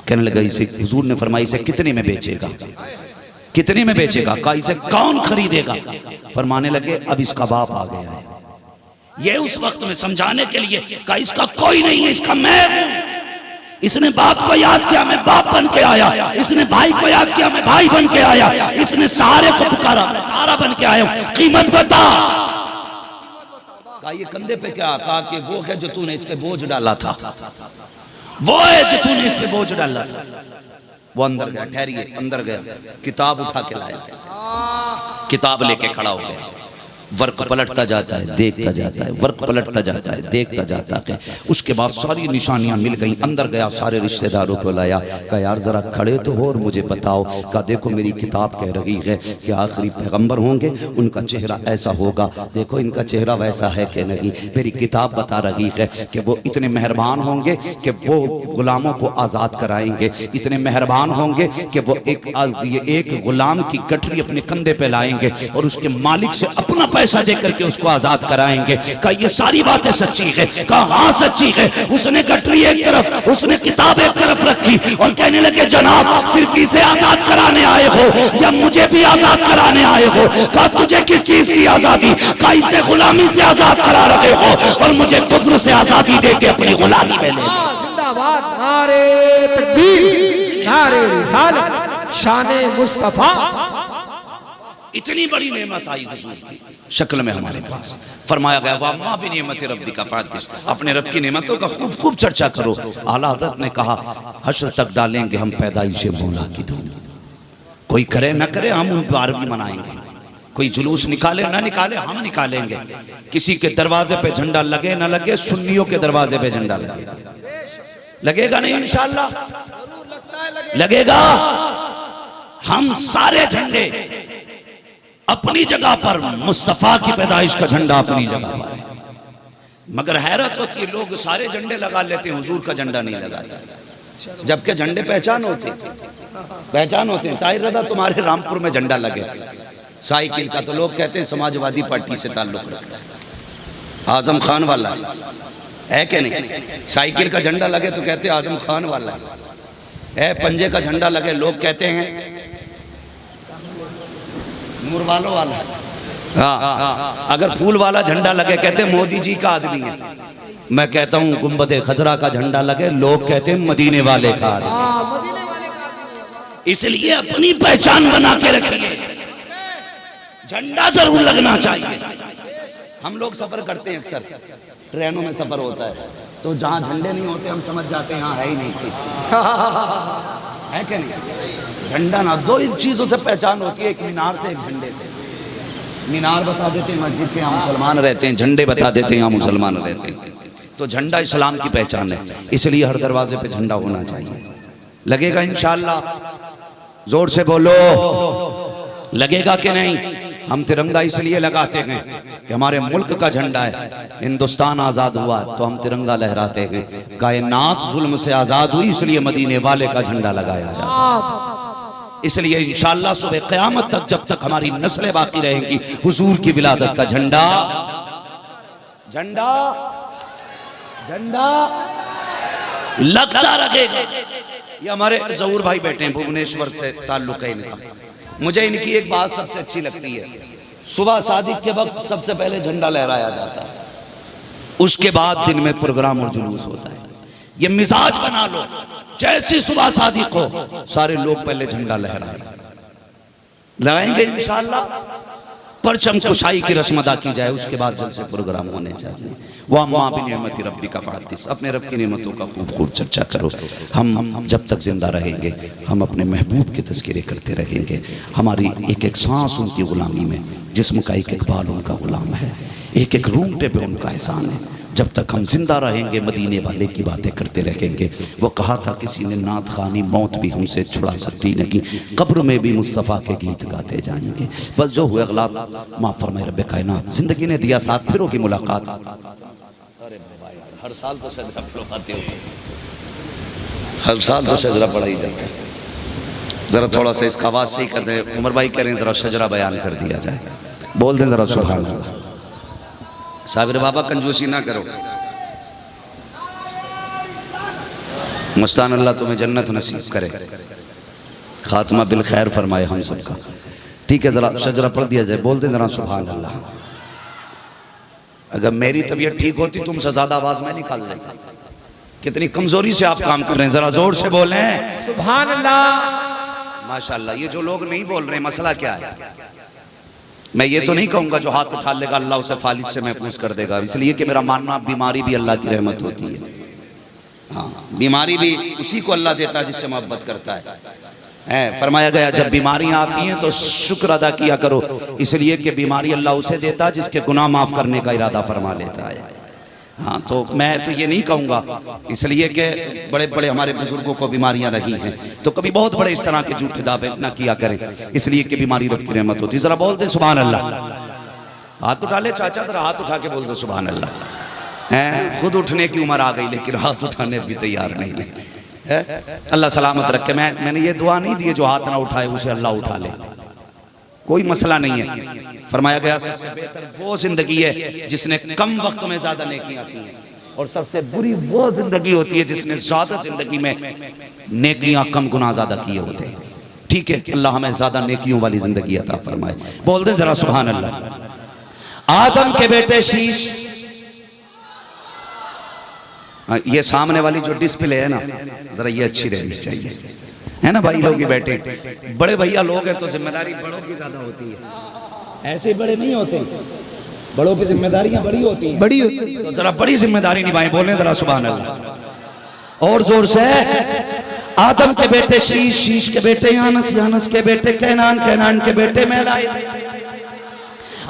कहने लगा इसे, हुजूर ने फरमाया इसे कितने में बेचेगा? कितने में बेचेगा? कहा इसे कौन खरीदेगा? फरमाने लगे अब इसका बाप आ गया है। ये उस वक्त में समझाने के लिए कहा इसका कोई नहीं है, इसका मैं हूं। इसने बाप को याद किया, मैं बाप बन के आया। इसने भाई को याद किया, मैं भाई बन के आया। इसने सहारे को पुकारा, मैं सहारा बन के आया हूं। कीमत बता। कहा ये कंधे पे क्या? कहा कि वो है जो तूने इस पे बोझ डाला था, वो है जो तूने इस पे बोझ डाला था। वो अंदर गया, ठहरिए, अंदर गया, किताब उठा के लाया, किताब लेके खड़ा हो गया। वर्क पलटता जाता है, देखता जाता है, वर्क पलटता जाता है, देखता जाता है। उसके बाद सारी निशानियां मिल गई। अंदर गया, सारे रिश्तेदारों को लाया। कहा यार जरा खड़े तो हो और मुझे बताओ। कहा देखो मेरी किताब कह रही है कि आखिरी पैगंबर होंगे, उनका चेहरा ऐसा होगा। देखो इनका चेहरा वैसा है कि नहीं? मेरी किताब बता रही है कि वो इतने मेहरबान होंगे कि वो गुलामों को आज़ाद कराएंगे। इतने मेहरबान होंगे कि वो एक गुलाम की गठरी अपने कंधे पे लाएंगे और उसके मालिक से अपना पैसा दे करके उसको आजाद कराएंगे। कहा ये सारी बातें सच्ची है? कहा हाँ सच्ची है। उसने गठरी एक तरफ, उसने किताब एक तरफ रखी और कहने लगे जनाब सिर्फ इसे आजाद कराने आए हो या मुझे भी आजाद कराने आए हो? कहा तुझे किस चीज की आजादी? कहा इसे गुलामी से आजाद करा रहे हो और मुझे कुफ्र से आजादी देके अपनी गुलामी में ले। जिंदाबाद, नारे तकबीर, नारे रिसालत, शाने मुस्तफा। इतनी बड़ी नेमत आई हुजूर की शक्ल में हमारे पास। फरमाया गया वाम्मा भी नेमत रब्बी का फातिश, अपने रब की नेमतों का खूब खूब चर्चा करो। आला हज़रत ने कहा हश्र तक डालेंगे हम पैदाइश मौला की धूम। कोई करे ना करे हम उन पर आरवी मनाएंगे। कोई जुलूस निकाले ना निकाले हम निकालेंगे। किसी के दरवाजे पे झंडा लगे ना लगे, सुन्नियों के दरवाजे पे झंडा लगेगा। लगेगा नहीं इंशाअल्लाह? लगेगा। हम सारे झंडे अपनी जगह पर, मुस्तफा की पैदाइश का झंडा अपनी जगह पर है। मगर हैरत होती है लोग सारे झंडे लगा लेते हैं, हुजूर का झंडा नहीं लगाते। जबकि झंडे पहचान होते हैं। ताहिर रज़ा तुम्हारे रामपुर में झंडा लगे साइकिल का, तो लोग कहते हैं समाजवादी पार्टी से ताल्लुक रखता है, आजम खान वाला है कि नहीं? साइकिल का झंडा लगे तो कहते हैं आजम खान वाला है। पंजे का झंडा लगे लोग कहते हैं मुरवालो वाला। हाँ, अगर फूल वाला झंडा लगे कहते मोदी जी का आदमी है। मैं कहता हूँ गुंबदे खजरा का झंडा लगे लोग कहते हैं मदीने वाले का आदमी। इसलिए अपनी पहचान बना के रखिए, झंडा जरूर लगना चाहिए। हम लोग सफर करते हैं, अक्सर ट्रेनों में सफर होता है, तो जहाँ झंडे नहीं होते हम समझ जाते हैं यहाँ है ही नहीं है कि नहीं? झंडा ना, दो चीजों से पहचान होती है, एक मीनार से, एक झंडे से। मीनार बता देते हैं मस्जिद के यहाँ मुसलमान रहते हैं, झंडे बता देते हैं यहाँ मुसलमान रहते हैं। तो झंडा इस्लाम की पहचान है, इसलिए हर दरवाजे पे झंडा होना चाहिए। लगेगा इंशाअल्लाह? जोर से बोलो, लगेगा कि नहीं? हम तिरंगा इसलिए लगाते हैं कि हमारे मुल्क का झंडा है। हिंदुस्तान आजाद हुआ तो हम तिरंगा लहराते हैं। कायनात जुल्म से आजाद हुई इसलिए मदीने वाले का झंडा लगाया जाता है। इसलिए इंशाअल्लाह सुबह क़यामत तक जब तक हमारी नस्लें बाकी रहेंगी, हुजूर की विलादत का झंडा झंडा झंडा लगता रहेगा। ये हमारे ज़हूर भाई बैठे हैं, भुवनेश्वर से ताल्लुक है इनका। मुझे इनकी एक बात सबसे अच्छी लगती है, सुबह शादी के वक्त सबसे पहले झंडा लहराया जाता है, उसके बाद दिन में प्रोग्राम और जुलूस होता है। ये मिजाज बना लो, जैसी सुबह शादी को सारे लोग पहले झंडा लगाएंगे इंशाअल्लाह। परचम कुशाई की रस्म अदा की जाए, उसके बाद जलसे प्रोग्राम होने चाहिए। वह माँ भी नेमत रब्बी का फातिश, अपने रब की नेमतों का खूब खूब चर्चा करो। हम जब तक जिंदा रहेंगे हम अपने महबूब के तज़किरे करते रहेंगे। हमारी एक एक सांस उनकी गुलामी में, जिस्म का एक एक बाल उनका गुलाम है। एक एक रूंगटे पे उनका एहसान है। जब तक हम जिंदा रहेंगे मदीने वाले की बातें करते रहेंगे। वो कहा था किसी ने, नात खानी मौत भी हमसे छुड़ा सकती नहीं, कब्र में भी मुस्तफ़ा के गीत गाते जाएंगे। बस जो हुए अगला माफ़ फरमाए रब्बे कायनात। जिंदगी ने दिया साथ, फिर होगी मुलाकात। अरे हर साल तो सजरा पढ़ाते हो, हर साल तो सजरा पढ़ा ही जाता है। जरा थोड़ा सा इसका आवाज सही कर दें। उमर भाई कह रहे हैं जरा शजरा बयान कर दिया जाए, बोल दें जरा सुभान अल्लाह। साबिर बाबा कंजूसी ना करो। मस्तान अल्लाह तुम्हें जन्नत नसीब करे, खात्मा बिल खैर फरमाए हम सबका। ठीक है, जरा शजरा पढ़ दिया जाए, बोल दें जरा सुभान अल्लाह। अगर मेरी तबीयत ठीक होती तुमसे ज्यादा आवाज मैं निकाल लेता। कितनी कमजोरी से आप काम कर रहे हैं, जरा जोर से बोलें सुभान अल्लाह। माशाअल्लाह। ये जो लोग नहीं बोल रहे मसला क्या है? मैं ये तो नहीं कहूंगा जो हाथ उठा लेगा अल्लाह उसे फालिज से महफूज कर देगा, इसलिए कि मेरा मानना बीमारी भी अल्लाह की रहमत होती है। हाँ, बीमारी भी उसी को अल्लाह देता है जिससे मोहब्बत करता है। फरमाया गया जब बीमारियां आती हैं तो शुक्र अदा किया करो, इसलिए कि बीमारी अल्लाह उसे देता है जिसके गुनाह माफ करने का इरादा फरमा लेता है। हाँ, तो मैं तो ये नहीं कहूँगा, इसलिए कि बड़े बड़े हमारे बुजुर्गों को बीमारियां रही हैं, तो कभी बहुत बड़े इस तरह के झूठे दावे ना किया करें, इसलिए कि बीमारी रब की रहमत होती है। जरा बोल दे सुभान अल्लाह। हाथ उठा ले चाचा, जरा हाथ उठा के बोल दो सुभान अल्लाह। हैं, खुद उठने की उम्र आ गई लेकिन हाथ उठाने भी तैयार नहीं है। अल्लाह सलामत रखे। मैंने ये दुआ नहीं दी है जो हाथ ना उठाए उसे अल्लाह उठा ले, कोई मसला नहीं है। फरमाया गया सबसे बेहतर वो जिंदगी है जिसने कम वक्त में ज्यादा नेकियां की हैं, और सबसे बुरी वो जिंदगी होती है जिसने ज्यादा जिंदगी में नेकियां कम गुनाह ज्यादा किए होते हैं। ठीक है, अल्लाह हमें ज्यादा नेकियों वाली जिंदगी अता फरमाए। बोल दे जरा सुभान अल्लाह। आदम के बेटे शीश, ये सामने वाली जो डिस्प्ले है ना, जरा ये अच्छी रहनी चाहिए, है ना भाई लोग ही बैठे। बड़े भैया लोग हैं तो जिम्मेदारी बड़ों की ज्यादा होती है, ऐसे बड़े नहीं होते, बड़ों की जिम्मेदारियां बड़ी होती हैं, बड़ी होती है, तो जरा बड़ी जिम्मेदारी निभाएं। बोलें जरा सुभान अल्लाह और जोर से। आदम के बेटे शीश, शीश के बेटे यानस, यानस के बेटे कैनान, कैनान के बेटे मैलाइल,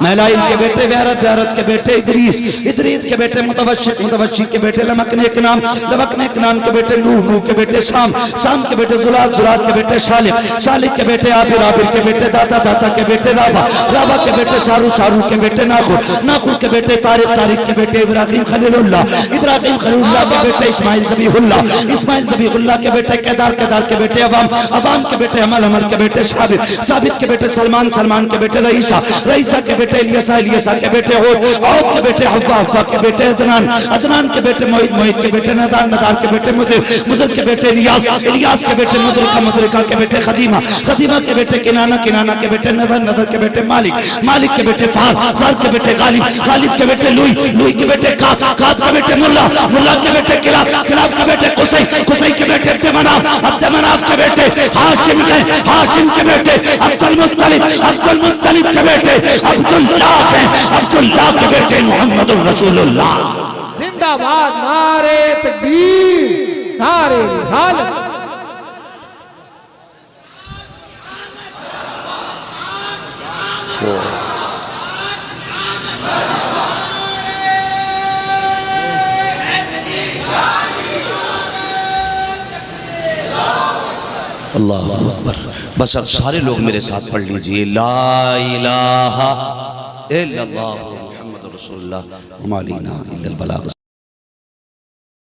मैलाइल के बेटे व्यारत, व्यारत के बेटे इदरीस, इदरीस के बेटे मुतवश्शिक, मुतवश्शिक के बेटे लमकनेक नाम, लमकनेक नाम के बेटे नूह, नूह के बेटे शाम, शाम के बेटे जुलाल, जुलाल के बेटे शालिक, शालिक के बेटे आबिर, आबिर के बेटे दाता, दाता के बेटे राबा, राबा के बेटे शारू, शारू के बेटे नाखुर, नाखुर के बेटे तारिक, तारिक के बेटे इब्राहिम खलीलुल्लाह, इब्राहिम खलीलुल्लाह के बेटे इस्माइल ज़बीहुल्लाह, इस्माइल ज़बीहुल्लाह के बेटे केदार, केदार के बेटे अवाम, अवाम के बेटे अमल, अमल के बेटे साबित, साबित के बेटे सलमान, सलमान के बेटे रईसा, रईसा के बेटे इलियासा, इलियासा के बेटे औद, औद के बेटे हव्वा, हव्वा के बेटे अदनान, अदनान के बेटे मोहित, मोहित के बेटे नदार, नदार के बेटे मुदिर, मुदिर के बेटे इलियास, इलियास के बेटे मुदरिका, मुदरिका के बेटे खदीमा, खदीमा के बेटे किनाना, किनाना के बेटे नदर, नदर के बेटे मालिक, मालिक के बेटे फार, फार के बेटे गालिब, गालिब के बेटे लुई, लुई के बेटे काब, काब के बेटे मुल्ला, मुल्ला के बेटे किलाब, किलाब के बेटे कुसै, कुसै के बेटे अब्दमनाफ, अब्दमनाफ के बेटे हाशिम, हाशिम के बेटे अब्दुल मुत्तलिब, अब्दुल मुत्तलिब के बेटे अब्दुल्लाह हैं, अब्दुल्लाह के बेटे मोहम्मदुर रसूलुल्लाह। जिंदाबाद, नारे तकबीर, नारे रिसालत। अल्लाह अकबर। बस अब सारे लोग मेरे साथ पढ़ लीजिए, ला इलाहा इल्लल्लाह मुहम्मदुर रसूलुल्लाह व मा अलैना इल्लल बलाग।